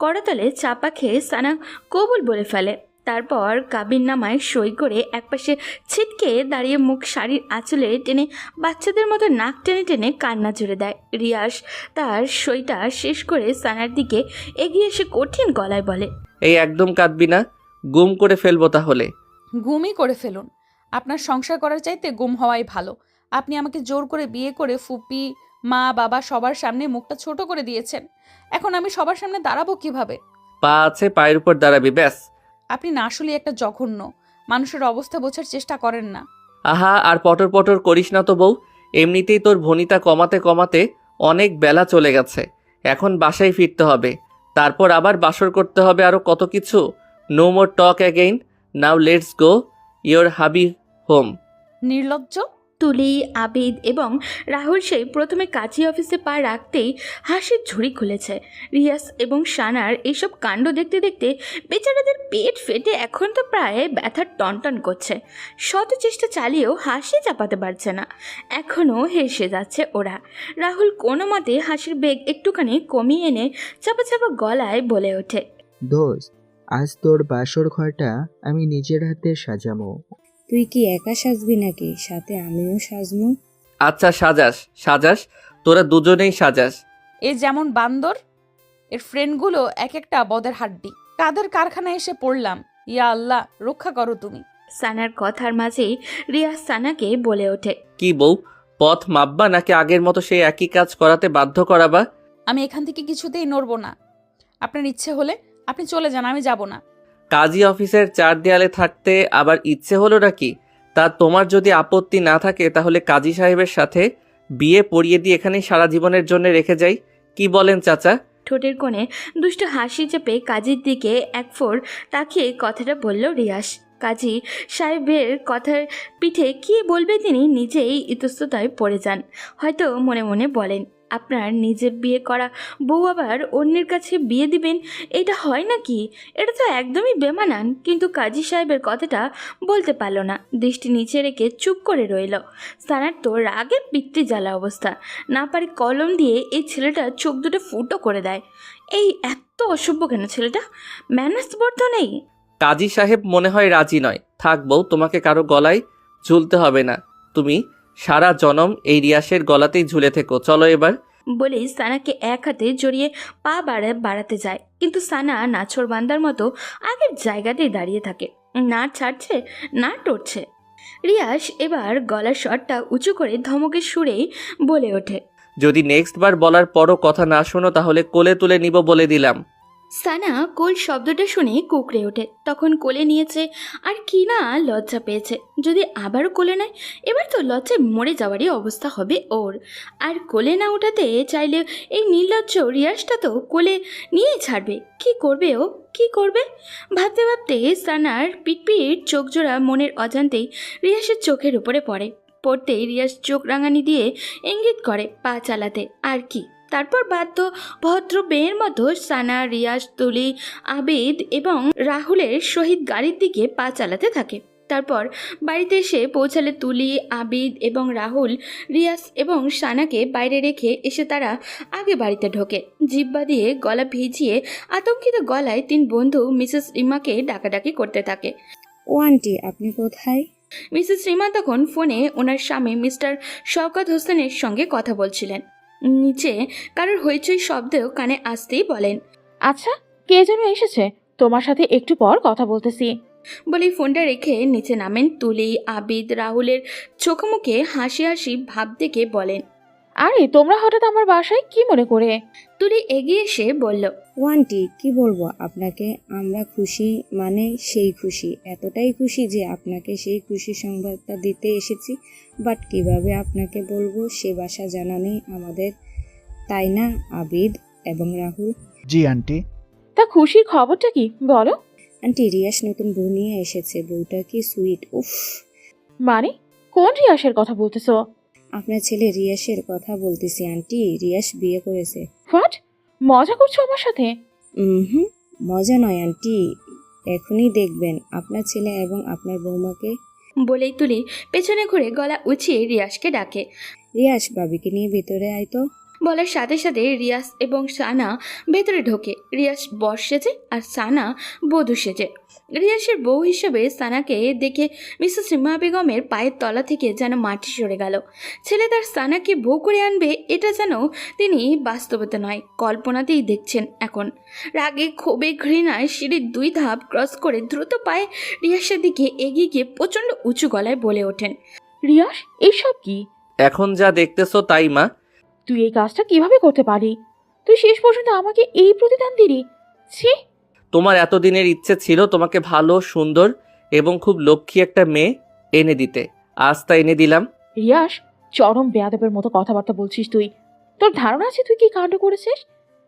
S3: করতলে চাপা খেয়ে সানা কবুল বলে ফেলে। তারপর কাবিন নামায় সই করে একপাশে ছিটকে দাঁড়িয়ে মুখ শাড়ির আঁচলে টেনে বাচ্চাদের মতো নাক টেনে টেনে কান্না জুড়ে দেয়। রিয়াস তার সইটা শেষ করে সানার দিকে এগিয়ে এসে কঠিন গলায় বলে,
S1: এই একদম কাঁদবি না, গুম করে ফেলবো তাহলে।
S2: গুমই করে ফেলুন। আপনার সংসার করার চাইতে গুম হওয়াই ভালো। আপনি আমাকে জোর করে বিয়ে করে ফুপি মা বাবা সবার সামনে মুখটা ছোট করে দিয়েছেন। এখন আমি সবার সামনে দাঁড়াবো কিভাবে?
S1: পা আছে, পায়ের উপর দাঁড়াবি, ব্যাস।
S2: আপনি না আসলে একটা জঘন্য, মানুষের অবস্থা বোঝার চেষ্টা করেন না।
S1: আহা, আর পটর পটর করিস না তো বউ। এমনিতেই তোর ভনিতা কমাতে কমাতে অনেক বেলা চলে গেছে। এখন বাসায় ফিরতে হবে, তারপর আবার বাসর করতে হবে, আরও কত কিছু। No more talk again, now let's go your hubby home.
S2: নির্লজ্জ।
S3: তুলি, আবিদ এবং রাহুল সেই প্রথমে কাজী অফিসে পা রাখতেই হাসির ঝুড়ি খুলেছে। রিয়াস এবং সানার এইসব কাণ্ড দেখতে দেখতে বেচারাদের পেট ফেটে এখন তো প্রায় ব্যথার টনটন করছে। শত চেষ্টা চালিয়েও হাসি চাপাতে পারছে না, এখনও হেসে যাচ্ছে ওরা। রাহুল কোনো মতে হাসির বেগ একটুখানি কমিয়ে এনে চাপা চাপা গলায় বলে ওঠে,
S8: দোস্ত, আজ তোর বাসর ঘরটা আমি নিজের হাতে সাজাবো।
S7: তুই কি একা সাজবি নাকি সাথে আমিও সাজবো?
S1: আচ্ছা সাজাস সাজাস, তোরা দুজনেই সাজাস।
S2: এ যেমন বান্দর, এর ফ্রেন্ডগুলো এক একটা বদের হাড্ডি। কাদের কারখানায় এসে পড়লাম, ইয়া আল্লাহ রক্ষা করো তুমি।
S3: সানার কথার মাঝেই রিয়াজ সানাকে বলে ওঠে,
S1: কি বউ, পথ মাপবা নাকি আগের মতো সেই একই কাজ করাতে বাধ্য করাবা?
S2: আমি এখান থেকে কিছুতেই নড়বো না। আপনার ইচ্ছে হলে আপনি চলে যান, আমি যাব না।
S1: কাজী অফিসের চার দেয়ালে থাকতে আবার ইচ্ছে হলো নাকি? তা তোমার যদি আপত্তি না থাকে তাহলে কাজী সাহেবের সাথে বিয়ে পড়িয়ে দিয়ে এখানে সারা জীবনের জন্য রেখে যাই, কি বলেন চাচা?
S3: ঠোঁটের কোণে দুষ্ট হাসি চেপে কাজীর দিকে এক ফোর তাকিয়ে কথাটা বলল রিয়াস। কাজী সাহেবের কথার পিঠে কী বলবে তিনি নিজেই ইতস্ততায় পড়ে যান। হয়তো মনে মনে বলেন, আপনার নিজের বিয়ে করা বউ আবার অন্যের কাছে বিয়ে দিবেন, এটা হয় নাকি? এটা তো একদমই বেমানান। কিন্তু কাজী সাহেবের কথাটা বলতে পারল না, দৃষ্টি নিচে রেখে চুপ করে রইল। সানার তো রাগে পিত্তি জ্বালা অবস্থা, না পারে কলম দিয়ে এই ছেলেটা চোখ দুটো ফুটো করে দেয়। এই এত অসভ্য কেন ছেলেটা, ম্যানার্স বোধ তো নেই।
S1: কাজী সাহেব মনে হয় রাজি নয়। থাক বউ, তোমাকে কারো গলায় ঝুলতে হবে না, তুমি সারা জনম এই রিয়াসের গলাতেই ঝুলে থেকো। চলো এবার।
S3: বলেই সানাকে এক হাতে জড়িয়ে পা বাড়াতে যায়, কিন্তু সানা নাছোড় বান্দার মতো আগের জায়গাতেই দাঁড়িয়ে থাকে, না ছাড়ছে না টরছে। রিয়াস এবার গলার স্বরটা উঁচু করে ধমকের সুরেই বলে ওঠে,
S1: যদি নেক্সট বার বলার পরও কথা না শোনো তাহলে কোলে তুলে নিব বলে দিলাম।
S3: সানা কোল শব্দটা শুনে কুকড়ে ওঠে। তখন কোলে নিয়েছে আর কি না লজ্জা পেয়েছে। যদি আবারও কোলে নেয় এবার তো লজ্জায় মরে যাওয়ারই অবস্থা হবে ওর। আর কোলে না ওঠাতে চাইলে এই নির্লজ্জ রিয়াসটা তো কোলে নিয়েই ছাড়বে। কি করবে ও, কি করবে? ভাবতে ভাবতে সানার পিটপিট চোখজোড়া মনের অজান্তেই রিয়াসের চোখের উপরে পড়তেই রিয়াস চোখ রাঙানি দিয়ে ইঙ্গিত করে পা চালাতে। আর কি, তারপর বাধ্য ভদ্র মেয়ের মতো সানা, রিয়াস, তুলি, আবিদ এবং রাহুলের সহিত গাড়ির দিকে পা চালাতে থাকে। তারপর বাড়িতে এসে পৌঁছালে তুলি, আবিদ এবং রাহুল রিয়াস এবং সানাকে বাইরে রেখে এসে তারা আগে বাড়িতে ঢোকে। জিহ্বা দিয়ে গলা ভিজিয়ে আতঙ্কিত গলায় তিন বন্ধু মিসেস রিমাকে ডাকাডাকি করতে থাকে।
S7: ও আন্টি, আপনি কোথায়?
S3: মিসেস রিমা তখন ফোনে ওনার স্বামী মিস্টার শওকত হোসেনের সঙ্গে কথা বলছিলেন। নিচে কারোর হইচই শব্দেও কানে আসতেই বলেন,
S4: আচ্ছা, কে যেন এসেছে, তোমার সাথে একটু পর কথা বলতেছি।
S3: বলেই ফোনটা রেখে নিচে নামেন তুলি। আবিদ রাহুলের চোখে মুখে হাসি হাসি ভাব দেখে বলেন,
S4: আরে তোমরা হঠাৎ আমার বাসায় কি মনে করে?
S3: তুলি এগিয়ে এসে বলল,
S7: ও আন্টি, কি বলবো আপনাকে, আমরা খুশি মানে সেই খুশি, এতটাই খুশি যে আপনাকে সেই খুশি সংবাদটা দিতে এসেছি। বাট কিভাবে আপনাকে বলবো সে ভাষা জানা নেই আমাদের, তাই না আবিদ এবং রাহুল?
S6: জি আন্টি।
S4: তা খুশির খবরটা কি বলো?
S7: আন্টি, রিয়াস নতুন বউ নিয়ে এসেছে, বউটা কি সুইট, উফ।
S4: মানে কোন রিয়াসের কথা বলতেছো?
S7: আপনার ছেলে রিয়াসের কথা বলতেছি আন্টি, রিয়াস বিয়ে করেছে।
S4: হোয়াট, মজা করছো আমার সাথে?
S7: হুম, মজা নয় আন্টি, এখনই দেখবেন আপনার ছেলে এবং আপনার বৌমাকে।
S3: বলেই তুলি পেছনে ঘুরে গলা উঁচিয়ে রিয়াসকে ডাকে।
S7: রিয়াস, ভাবিকে নিয়ে ভেতরে আয় তো।
S3: বলার সাথে সাথে রিয়াস এবং সানা ভেতরে ঢোকে। রিয়াস বর সেজে আর সানা বধূ সেজে। রিয়াসের বউ হিসেবে সানাকে দেখে মিসেস রিমা বেগমের পায়ের তলা থেকে যেন মাটি সরে গেল। ছেলে তার সানাকে বউ করে আনবে, এটা যেন তিনি বাস্তবতা নয় কল্পনাতেই দেখছেন এখন। রাগে ক্ষোভে ঘৃণায় সিঁড়ির 2 ধাপ ক্রস করে দ্রুত পায়ে রিয়াসের দিকে এগিয়ে গিয়ে প্রচণ্ড উঁচু গলায় বলে ওঠেন,
S4: রিয়াস, এইসব কি?
S1: এখন যা দেখতেছো তাই মা।
S4: তুই এই কাজটা কিভাবে করতে পারি? তুই শেষ পর্যন্ত আমাকে এই প্রতিদান দিলি? ছি!
S1: তোমার এতদিনের ইচ্ছে ছিল তোমাকে ভালো, সুন্দর এবং খুব লক্ষ্মী একটা মেয়ে এনে দিতে, আজ তা এনে দিলাম।
S4: রিয়াস, চরম বেয়াদবের মতো কথাবার্তা বলছিস তুই। তোর ধারণা আছে তুই কি কাণ্ড করেছিস?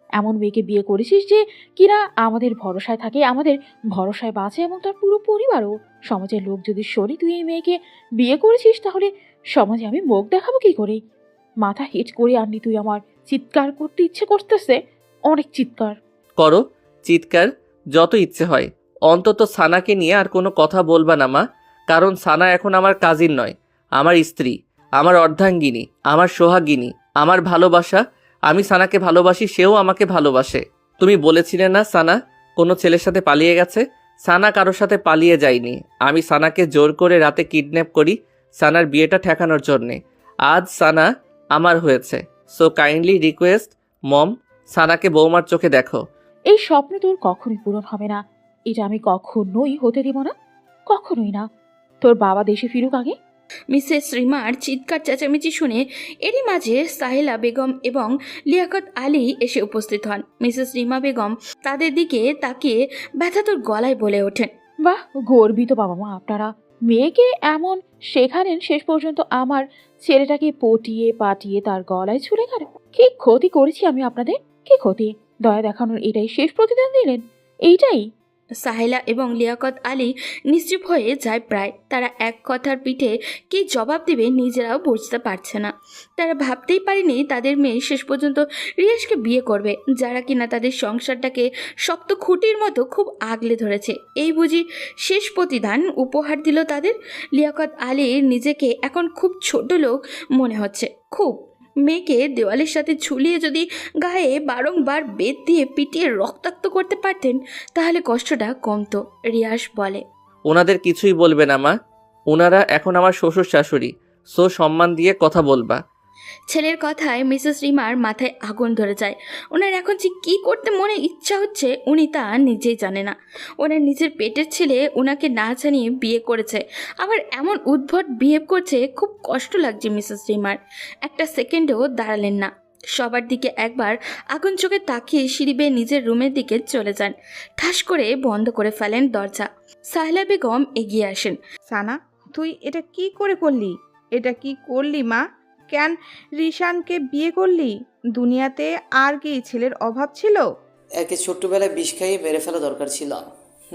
S4: এমন মেয়েকে বিয়ে করেছিস যে কিনা আমাদের ভরসায় থাকে, আমাদের ভরসায় বাঁচে এবং তার পুরো পরিবারও। সমাজের লোক যদি শোনে তুই এই মেয়েকে বিয়ে করেছিস তাহলে সমাজে আমি মুখ দেখাবো কি করে? মাথা হিট করে আনলি তুই আমার। চিৎকার করতে ইচ্ছে করতেছে, অনেক চিৎকার।
S1: করো চিৎকার, যত ইচ্ছে হয়। অন্তত সানাকে নিয়ে আর কোনো কথা বলবা না মা, কারণ সানা এখন আমার কাজিন নয়, আমার স্ত্রী, আমার অর্ধাঙ্গিনী, আমার সোহাগিনী, আমার ভালোবাসা। আমি সানাকে ভালোবাসি, সেও আমাকে ভালোবাসে। তুমি বলেছিলে না সানা কোনো ছেলের সাথে পালিয়ে গেছে? সানা কারোর সাথে পালিয়ে যায়নি। আমি সানাকে জোর করে রাতে কিডন্যাপ করি সানার বিয়েটা ঠেকানোর জন্যে। আজ সানা আমার হয়েছে। সো কাইন্ডলি রিকোয়েস্ট মম, সানাকে বৌমার চোখে দেখো।
S4: এই স্বপ্ন তোর কখনোই পূরণ হবে না। এটা আমি কখনোই হতে দিব না, কখনোই না। তোর বাবা দেশে ফিরুক আগে।
S3: মিসেস রিমার চিৎকার চেঁচামেচি শুনে এরই মাঝে সাহেলা বেগম এবং লিয়াকত আলী এসে উপস্থিত হন। মিসেস রিমা বেগম তাদের দিকে তাকিয়ে ব্যথাতুর গলায় বলে ওঠেন,
S4: বাহ, গর্বিত বাবা মা আপনারা। মেয়েকে এমন শেখালেন, শেষ পর্যন্ত আমার ছেলেটাকে পটিয়ে পাটিয়ে তার গলায় ছুঁড়ে গেল। কি ক্ষতি করেছি আমি আপনাদের? কি ক্ষতি? দয়া দেখানোর এটাই শেষ প্রতিদান দিলেন? এইটাই?
S3: সাহেলা এবং লিয়াকত আলী নিশ্চুপ হয়ে যায় প্রায়। তারা এক কথার পিঠে কি জবাব দেবে নিজেরাও বুঝতে পারছে না। তারা ভাবতেই পারেনি তাদের মেয়ে শেষ পর্যন্ত রিয়াজকে বিয়ে করবে, যারা কিনা তাদের সংসারটাকে শক্ত খুঁটির মতো খুব আগলে ধরেছে। এই বুঝি শেষ প্রতিদান উপহার দিল তাদের। লিয়াকত আলীর নিজেকে এখন খুব ছোট লোক মনে হচ্ছে, খুব। মেয়েকে দেওয়ালের সাথে ঝুলিয়ে যদি গায়ে বারংবার বেত দিয়ে পিটিয়ে রক্তাক্ত করতে পারতেন তাহলে কষ্টটা কমতো। রিয়াস বলে,
S1: ওনাদের কিছুই বলবে না মা, ওনারা এখন আমার শ্বশুর শাশুড়ি। সো সম্মান দিয়ে কথা বলবা।
S3: ছেলের কথায় মিসেস রিমার মাথায় আগুন ধরে যায়। ওনার এখন যে কী করতে মনে ইচ্ছা হচ্ছে উনি তা নিজেই জানে না। ওনার নিজের পেটের ছেলে ওনাকে না জানিয়ে বিয়ে করেছে, আবার এমন উদ্ভট বিহেভ করছে। খুব কষ্ট লাগছে মিসেস রিমার। একটা সেকেন্ডও দাঁড়ালেন না, সবার দিকে একবার আগুন চোখে তাকিয়ে সিঁড়ি বেয়ে নিজের রুমের দিকে চলে যান। ঠাস করে বন্ধ করে ফেলেন দরজা। সাহেলা বেগম এগিয়ে আসেন।
S10: সানা, তুই এটা কি করে করলি? এটা কি করলি মা? কেন রিশানকে বিয়ে করলি? দুনিয়াতে আর কি ছেলের অভাব ছিল?
S5: একে ছোট্টবেলায় বিষ খাইয়ে মেরে ফেলা দরকার ছিল,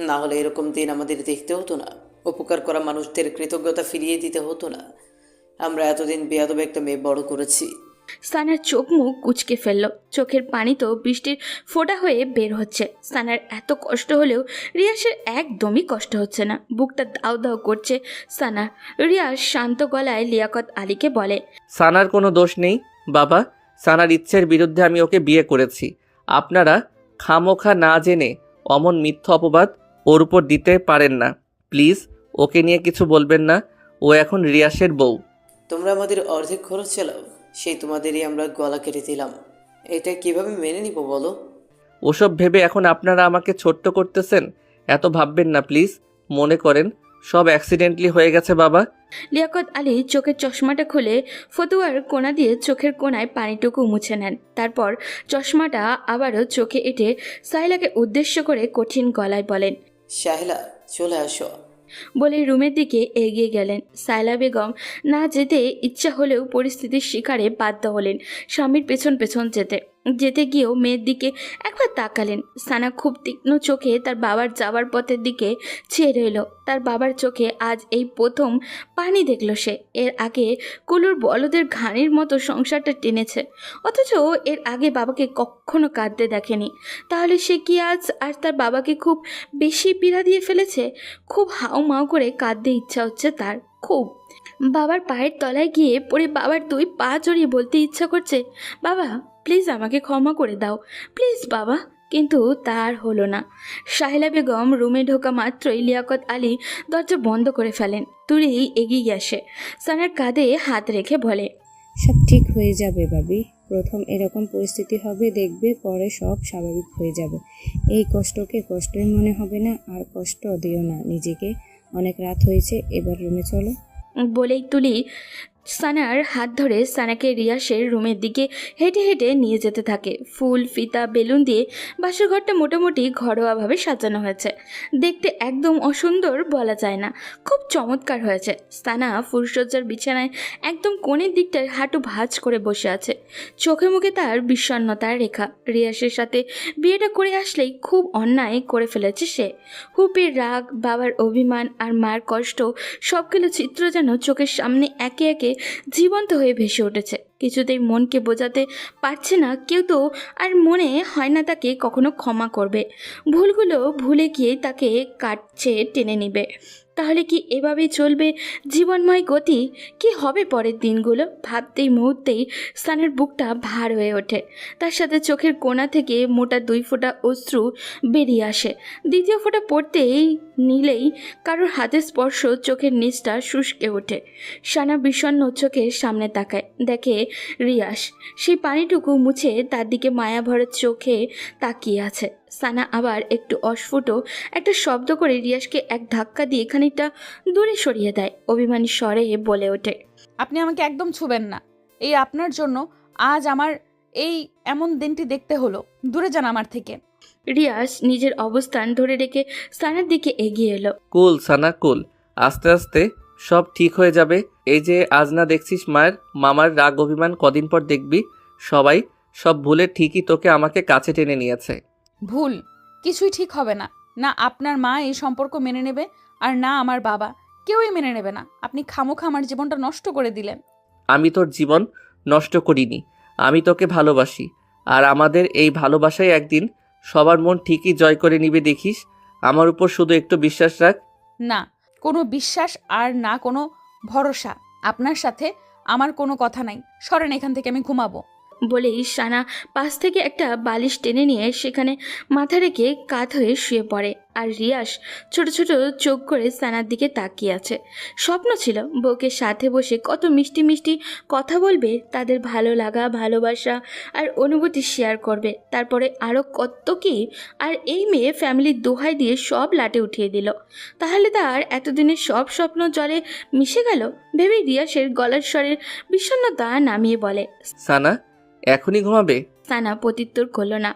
S5: না হলে এরকম দিন আমাদের দেখতে হতো না। উপকার করা মানুষদের কৃতজ্ঞতা ফিরিয়ে দিতে হতো না। আমরা এতদিন বেয়াদব একটা মেয়ে বড় করেছি।
S3: সানার চোখ মুখ কুঁচকে ফেলল, চোখের পানি তো বৃষ্টির ফোঁটা হয়ে বের হচ্ছে। সানার এত কষ্ট হলেও রিয়াসের একদমই কষ্ট হচ্ছে না, বুকটা দাও দাও করছে সানার। রিয়াস শান্ত গলায় লিয়াকত আলীকে বলে,
S1: সানার কোনো দোষ নেই বাবা, সানার ইচ্ছের বিরুদ্ধে আমি ওকে বিয়ে করেছি। আপনারা খামোখা না জেনে অমন মিথ্যা অপবাদ ওর উপর দিতে পারেন না। প্লিজ ওকে নিয়ে কিছু বলবেন না, ও এখন রিয়াসের বউ।
S5: তোমরা আমাদের অর্ধেক খরচ চালাও, সেই তোমাদেরই আমরা গলা কেটে দিলাম। এটা কিভাবে মেনে নিব বলো?
S1: ওসব ভেবে এখন আপনারা আমাকে ছোট্ট করতেছেন, এত ভাববেন না প্লিজ। মনে করেন সব অ্যাক্সিডেন্টলি হয়ে গেছে বাবা।
S3: লিয়াকত আলী চোখের চশমাটা খুলে ফতুয়ার কোণা দিয়ে চোখের কোণায় পানিটুকু মুছে নেন। তারপর চশমাটা আবারও চোখে এঁটে সাহেলাকে উদ্দেশ্য করে কঠিন গলায় বলেন,
S5: সাহেলা চলে আসো।
S3: বলে রুমের দিকে এগিয়ে গেলেন। সায়লা বেগম না যেতে ইচ্ছা হলেও পরিস্থিতির শিকারে বাধ্য হলেন স্বামীর পেছন পেছন যেতে গিয়েও মেয়ের দিকে একবার তাকালেন। সানা খুব তীক্ষ্ণ চোখে তার বাবার যাওয়ার পথের দিকে চেয়ে রইল। তার বাবার চোখে আজ এই প্রথম পানি দেখল সে। এর আগে কুলুর বলদের ঘানির মতো সংসারটা টেনেছে, অথচ এর আগে বাবাকে কখনো কাঁদতে দেখেনি। তাহলে সে কি আজ আর তার বাবাকে খুব বেশি পীড়া দিয়ে ফেলেছে? খুব হাউমাউ করে কাঁদতে ইচ্ছা হচ্ছে তার, খুব। বাবার পায়ের তলায় গিয়ে পড়ে বাবার দুই পা জড়িয়ে বলতে ইচ্ছা করছে, বাবা প্লিজ আমাকে ক্ষমা করে দাও, প্লিজ বাবা। কিন্তু তার হলো না। সাহেলা বেগম রুমে ঢোকা মাত্রই লিয়াকত আলী দরজা বন্ধ করে ফেলেন। তুলি এগিয়ে আসে, সানার কাঁধে হাত রেখে বলে,
S7: সব ঠিক হয়ে যাবে ভাবি। প্রথম এরকম পরিস্থিতি হবে, দেখবে পরে সব স্বাভাবিক হয়ে যাবে। এই কষ্টকে কষ্টই মনে হবে না। আর কষ্ট দিও না নিজেকে, অনেক রাত হয়েছে, এবার রুমে চলো।
S3: বলেই তুলি সানার হাত ধরে সানাকে রিয়াসের রুমের দিকে হেঁটে হেঁটে নিয়ে যেতে থাকে। ফুল, ফিতা, বেলুন দিয়ে বাসর ঘরটা মোটামুটি ঘরোয়াভাবে সাজানো হয়েছে। দেখতে একদম অসুন্দর বলা যায় না, খুব চমৎকার হয়েছে। সানা ফুলসজ্জার বিছানায় একদম কোণের দিকটায় হাঁটু ভাঁজ করে বসে আছে, চোখে মুখে তার বিষণ্ণতার রেখা। রিয়াসের সাথে বিয়েটা করে আসলেই খুব অন্যায় করে ফেলেছে সে। হুপির রাগ, বাবার অভিমান আর মার কষ্ট সবগুলো চিত্র যেন চোখের সামনে একে একে জীবন্ত হয়ে ভেসে উঠেছে। কিছুতেই মনকে বোঝাতে পারছে না, কেউ তো আর মনে হয় না তাকে কখনো ক্ষমা করবে। ভুলগুলো ভুলে গিয়ে তাকে কাটছে টেনে নেবে। তাহলে কি এভাবেই চলবে জীবনময় গতি? কি হবে পরের দিনগুলো? ভাবতেই মুহূর্তেই সানার বুকটা ভার হয়ে ওঠে। তার সাথে চোখের কোণা থেকে মোটা 2 ফোঁটা অশ্রু বেরিয়ে আসে। দ্বিতীয় ফোঁটা পড়তেই নিলেই কারোর হাতের স্পর্শ চোখের নিচটা শুষ্কে ওঠে। সানা বিষণ্ণ চোখে সামনে তাকায়, দেখে রিয়াস সেই পানিটুকু মুছে তার দিকে মায়া ভরা চোখে তাকিয়ে আছে। সানা আবার একটু অস্ফুট একটা শব্দ করে রিয়াসকে এক ধাক্কা দিয়ে খানিকটা দূরে সরিয়ে দেয়। অভিমানী স্বরে বলে ওঠে,
S2: আপনি আমাকে একদম ছুবেন না। এই আপনার জন্য আজ আমার এই এমন দিনটি দেখতে হলো। দূরে যান আমার থেকে।
S3: রিয়াস নিজের অবস্থান ধরে রেখে সানার দিকে এগিয়ে এলো।
S1: কুল সানা কুল, আস্তে আস্তে সব ঠিক হয়ে যাবে। এই যে আজ না দেখছিস মায়ের মামার রাগ অভিমান, কদিন পর দেখবি সবাই সব ভুলে ঠিকই তোকে আমাকে কাছে টেনে নিয়েছে।
S2: ভুল কিছুই ঠিক হবে না। না আপনার মা এই সম্পর্ক মেনে নেবে, আর না আমার বাবা, কেউই মেনে নেবে না। আপনি খামোখা আমার জীবনটা নষ্ট করে দিলেন।
S1: আমি তোর জীবন নষ্ট করিনি, আমি তোকে ভালোবাসি। আর আমাদের এই ভালোবাসায় একদিন সবার মন ঠিকই জয় করে নিবে, দেখিস। আমার উপর শুধু একটু বিশ্বাস রাখ।
S2: না কোনো বিশ্বাস আর না কোনো ভরসা। আপনার সাথে আমার কোনো কথা নাই। সরেন এখান থেকে, আমি ঘুমাবো।
S3: বলেই সানা পাশ থেকে একটা বালিশ টেনে নিয়ে সেখানে মাথা রেখে কাত হয়ে শুয়ে পড়ে। আর রিয়াস ছোট ছোট চোখ করে সানার দিকে তাকিয়ে আছে। স্বপ্ন ছিল বউকে সাথে বসে কত মিষ্টি মিষ্টি কথা বলবে, তাদের ভালো লাগা, ভালোবাসা আর অনুভূতি শেয়ার করবে। তারপরে আরও কত কি। আর এই মেয়ে ফ্যামিলির দোহাই দিয়ে সব লাটে উঠিয়ে দিল। তাহলে তার এতদিনের সব স্বপ্ন জলে মিশে গেল ভেবে রিয়াসের গলার স্বরের বিষণ্ণতা নামিয়ে বলে,
S1: সানা এখনই ঘুমাবে?
S3: সানা প্রত্যুত্তর করল না।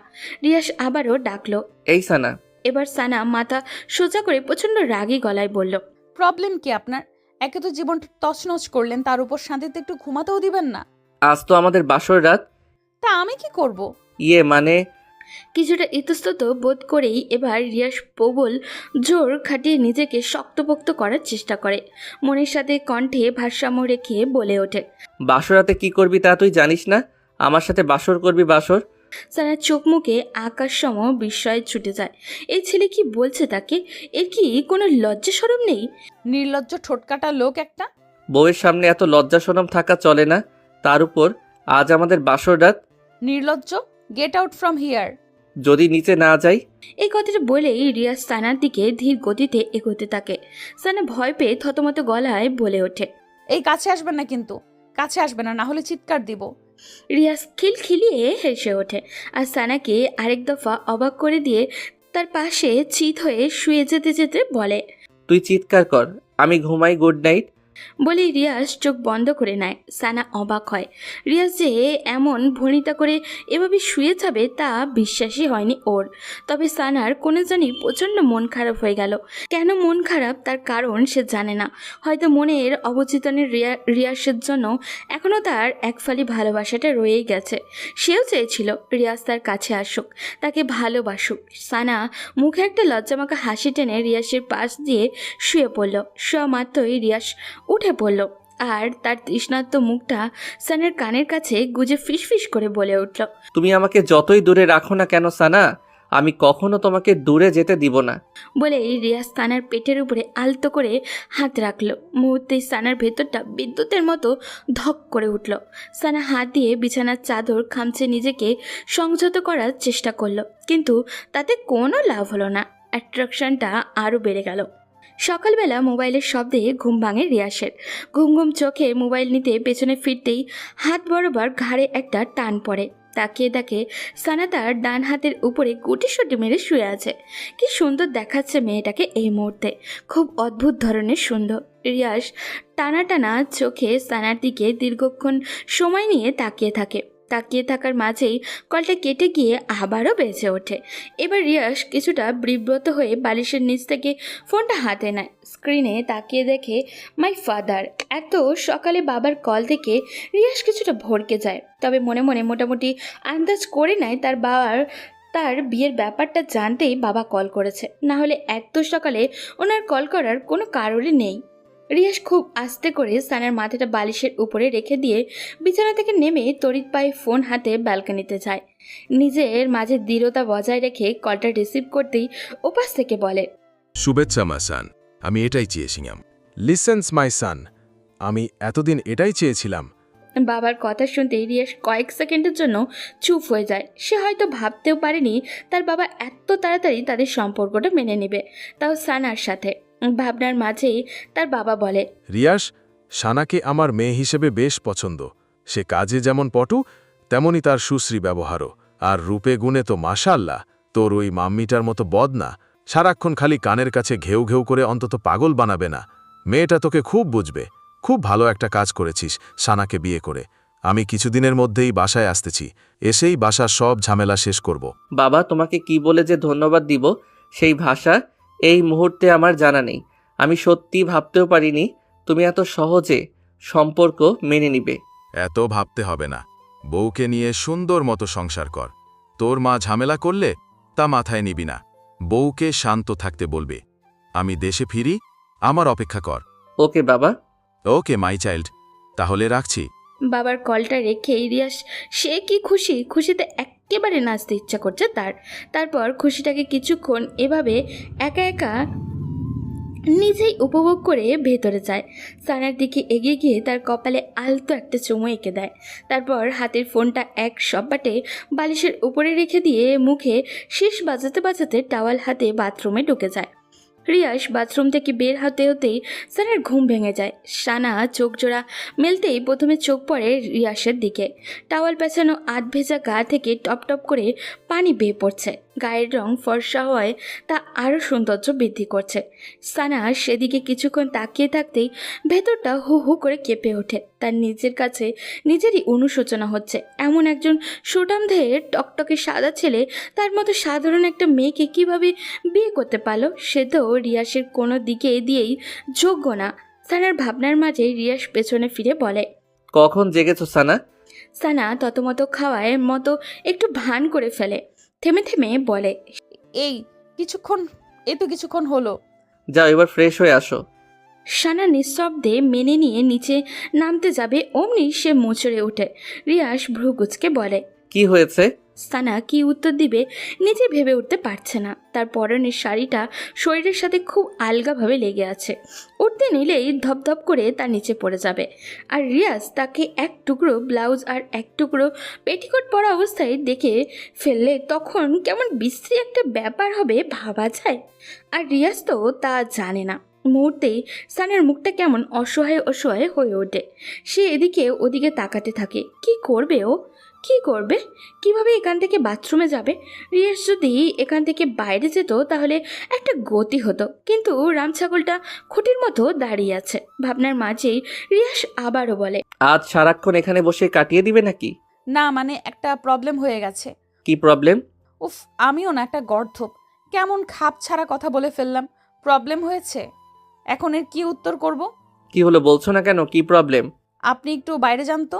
S3: রিয়াস আবারও ডাকলো।
S1: এই সানা।
S3: এবার সানা মাথা সোজা করে প্রচণ্ড রাগী গলায় বলল,
S2: প্রবলেম কি আপনার? একে তো জীবনটা তছনছ করলেন, তার উপর শান্তিতে একটু ঘুমাতেও দিবেন না।
S1: আজ তো আমাদের বাসর রাত।
S2: তা আমি কি করব?
S1: মানে
S3: কিছুটা ইতস্তত বোধ করেই এবার রিয়াস প্রবল জোর খাটিয়ে নিজেকে শক্তপোক্ত করার চেষ্টা করে। মনের সাথে কণ্ঠে ভারসাম্য রেখে বলে ওঠে,
S1: বাসরাতে কি করবি তা তুই জানিস না? আমার সাথে বাসর করবি? বাসর?
S3: সানার চোখ মুখে আকাশ সম বিস্ময়ে ছুটে যায়। এই ছেলে কি বলছে তাকে? এর কি কোনো লজ্জা শরম নেই?
S2: নির্লজ্জ ঠোটকাটা লোক একটা।
S1: বউয়ের সামনে এত লজ্জা শরম থাকা চলে না। তার উপর আজ আমাদের বাসর রাত।
S2: নির্লজ্জ, গেট আউট ফ্রম হিয়ার।
S1: যদি নিচে না যাই?
S3: এই কথাটা বলেই রিয়াজ সানার দিকে ধীর গতিতে এগোতে থাকে। সানা ভয় পেয়ে থতমত গলায় বলে ওঠে,
S2: এই কাছে আসবেন না কিন্তু, কাছে আসবেন না, না হলে চিৎকার দিব।
S3: রিয়াজ খিলখিলিয়ে হেসে ওঠে আর সানাকে আরেক দফা অবাক করে দিয়ে তার পাশে চিত হয়ে শুয়ে যেতে যেতে বলে,
S1: তুই চিৎকার কর, আমি ঘুমাই। Good night.
S3: বলেই রিয়াজ চোখ বন্ধ করে নেয়। সানা অবাক হয়। রিয়াজ যে এমন ভনিতা করে এভাবে শুয়ে যাবে তা বিশ্বাসই হয়নি ওর। তবে সানার কোনো জানি প্রচণ্ড মন খারাপ হয়ে গেল। কেন মন খারাপ তার কারণ সে জানে না। হয়তো মনের অবচেতনের রিয়াজের জন্য এখনও তার একফালি ভালোবাসাটা রয়েই গেছে। সেও চেয়েছিল রিয়াজ তার কাছে আসুক, তাকে ভালোবাসুক। সানা মুখে একটা লজ্জামাখা হাসি টেনে রিয়াজের পাশ দিয়ে শুয়ে পড়ল। শোয়া মাত্রই রিয়াজ উঠে পড়ল আর তার তৃষ্ণার্ত মুখটা সানার কানের কাছে গুজে ফিসফিস করে বলে উঠল,
S1: তুমি আমাকে যতই দূরে রাখো না কেন সানা, আমি কখনো তোমাকে দূরে যেতে দিব না।
S3: বলেই রিয়াজ সানার পেটের উপরে আলতো করে হাত রাখল। মুহূর্তেই সানার ভেতরটা বিদ্যুতের মতো ধক করে উঠল। সানা হাত দিয়ে বিছানার চাদর খামচে নিজেকে সংযত করার চেষ্টা করলো, কিন্তু তাতে কোনো লাভ হলো না। অ্যাট্রাকশনটা আরও বেড়ে গেল। সকালবেলা মোবাইলের শব্দে ঘুম ভাঙে রিয়াসের। ঘুম ঘুম চোখে মোবাইল নিতে পেছনে ফিরতেই হাত বরাবর ঘাড়ে একটা টান পড়ে। তাকিয়ে দেখে সানা তার ডান হাতের উপরে গুটিসুটি মেরে শুয়ে আছে। কি সুন্দর দেখাচ্ছে মেয়েটাকে এই মুহূর্তে, খুব অদ্ভুত ধরনের সুন্দর। রিয়াস টানা টানা চোখে সানার দিকে দীর্ঘক্ষণ সময় নিয়ে তাকিয়ে থাকে। তাকিয়ে থাকার মাঝেই কলটা কেটে গিয়ে আবারও বেঁচে ওঠে। এবার রিয়াস কিছুটা বিব্রত হয়ে বালিশের নিচ থেকে ফোনটা হাতে নেয়। স্ক্রিনে তাকিয়ে দেখে মাই ফাদার। এত সকালে বাবার কল থেকে রিয়াস কিছুটা ভড়কে যায়, তবে মনে মনে মোটামুটি আন্দাজ করে নেয় তার বিয়ের ব্যাপারটা জানতেই বাবা কল করেছে, না হলে এত সকালে ওনার কল করার কোনো কারণই নেই। রিয়াস খুব আস্তে করে সানার মাথাটা বালিশের উপরে রেখে দিয়ে বিছানা থেকে নেমে তড়িৎ পায়ে ফোন হাতে ব্যালকনিতে যায়। নিজের মাঝে দৃঢ়তা বজায় রেখে কলটা রিসিভ করতেই ওপাশ থেকে বলে,
S11: শুভেচ্ছা মা সান, আমি এটাই চেয়েছিলাম। লিসেন্স মাই সান, আমি এতদিন এটাই চেয়েছিলাম।
S3: বাবার কথা শুনতে রিয়াস কয়েক সেকেন্ডের জন্য চুপ হয়ে যায়। সে হয়তো ভাবতেও পারেনি তার বাবা এত তাড়াতাড়ি তাদের সম্পর্কটা মেনে নেবে, তাও সানার সাথে। ভাবনার মাঝেই তার বাবা বলে,
S11: রিয়াস, সানাকে আমার মেয়ে হিসেবে বেশ পছন্দ। সে কাজে যেমন পটু, তেমনি তার সুশ্রী ব্যবহারও। আর রূপে গুণে তো মাশাআল্লাহ, তোর ওই মাম্মিটার মতো বদ না। সারাক্ষণ খালি কানের কাছে ঘেউ ঘেউ করে অন্তত পাগল বানাবে না। মেয়েটা তোকে খুব বুঝবে। খুব ভালো একটা কাজ করেছিস সানাকে বিয়ে করে। আমি কিছুদিনের মধ্যেই বাসায় আসতেছি, এসেই বাসার সব ঝামেলা শেষ করব।
S1: বাবা, তোমাকে কি বলে যে ধন্যবাদ দিব সেই ভাষা এই মুহূর্তে আমার জানা নেই। আমি সত্যি ভাবতেও পারিনি তুমি এত সহজে সম্পর্ক মেনে নিবে।
S11: এত ভাবতে হবে না, বউকে নিয়ে সুন্দর মতো সংসার কর। তোর মা ঝামেলা করলে তা মাথায় নিবি না, বউকে শান্ত থাকতে বলবে। আমি দেশে ফিরি, আমার অপেক্ষা কর।
S1: ওকে বাবা।
S11: ওকে মাই চাইল্ড, তাহলে রাখছি।
S3: বাবার কলটা রেখে রিয়াস সে কি খুশি, খুশিতে একেবারে নাচতে ইচ্ছা করছে তার। তারপর খুশিটাকে কিছুক্ষণ এভাবে একা একা নিজেই উপভোগ করে ভেতরে যায়। সানার দিকে এগিয়ে গিয়ে তার কপালে আলতো একটা চুমু এঁকে দেয়। তারপর হাতের ফোনটা এক সপাটে বালিশের উপরে রেখে দিয়ে মুখে শেষ বাজাতে বাজাতে টাওয়াল হাতে বাথরুমে ঢুকে যায়। রিয়াস বাথরুম থেকে বের হতে হতেই সানার ঘুম ভেঙে যায়। সানা চোখ জোড়া মেলতেই প্রথমে চোখ পড়ে রিয়াসের দিকে। টাওয়াল পেঁচানো আধ ভেজা গা থেকে টপ টপ করে পানি বেয়ে পড়ছে। গায়ের রং ফর্সা হওয়ায় তা আরও সৌন্দর্য বৃদ্ধি করছে। সানা সেদিকে কিছুক্ষণ তাকিয়ে থাকতেই ভেতরটা হু হু করে কেঁপে ওঠে। তার নিজের কাছে নিজেরই অনুশোচনা হচ্ছে। এমন একজন সুঠামদেহের টকটকে সাদা ছেলে তার মতো সাধারণ একটা মেয়েকে কিভাবে বিয়ে করতে পারলো। সে তো রিয়াসের কোনো দিকে দিয়েই যোগ্য না। সানার ভাবনার মাঝে রিয়াস পেছনে ফিরে বলে,
S1: কখন জেগেছো সানা?
S3: সানা ততমতো খাওয়ায় মতো একটু ভান করে ফেলে। থেমে থেমে বলে,
S2: এই কিছুক্ষণ হলো।
S1: যাও এবার ফ্রেশ হয়ে আসো।
S3: সানা নিঃশব্দে মেনে নিয়ে নিচে নামতে যাবে, অমনি সে মোচড়ে ওঠে। রিয়াস ভ্রুকুচকে বলে,
S1: কি হয়েছে?
S3: সানা কি উত্তর দিবে নিজে ভেবে উঠতে পারছে না। তার পরনের শাড়িটা শরীরের সাথে খুব আলগাভাবে লেগে আছে। উঠতে নিলেই ধপধপ করে তার নিচে পড়ে যাবে। আর রিয়াজ তাকে এক টুকরো ব্লাউজ আর এক টুকরো পেটিকোট পরা অবস্থায় দেখে ফেললে তখন কেমন বিশ্রী একটা ব্যাপার হবে ভাবা যায়। আর রিয়াজ তো তা জানে না। মুহূর্তেই সানার মুখটা কেমন অসহায় অসহায় হয়ে ওঠে। সে এদিকে ওদিকে তাকাতে থাকে। কি করবে ও, কি করবে, কিভাবে এখান থেকে বাথরুমে যাবে? রিয়াস যদি এখান থেকে বাইরে যেত তাহলে একটা গতি হতো, কিন্তু রামছাগলটা খুঁটির মতো দাঁড়িয়ে আছে। ভাবনার মাঝেই রিয়াস আবারও বলে,
S1: আজ সারাক্ষণ এখানে বসে কাটিয়ে দিবে নাকি?
S2: না মানে একটা প্রবলেম হয়ে গেছে।
S1: কি প্রবলেম?
S2: উফ, আমিও না একটা গর্ধপ, কেমন খাপ ছাড়া কথা বলে ফেললাম। প্রবলেম হয়েছে, এখন এর কি উত্তর করব?
S1: কি হলো বলছো না কেন? কি প্রবলেম?
S2: আপনি একটু বাইরে যান তো।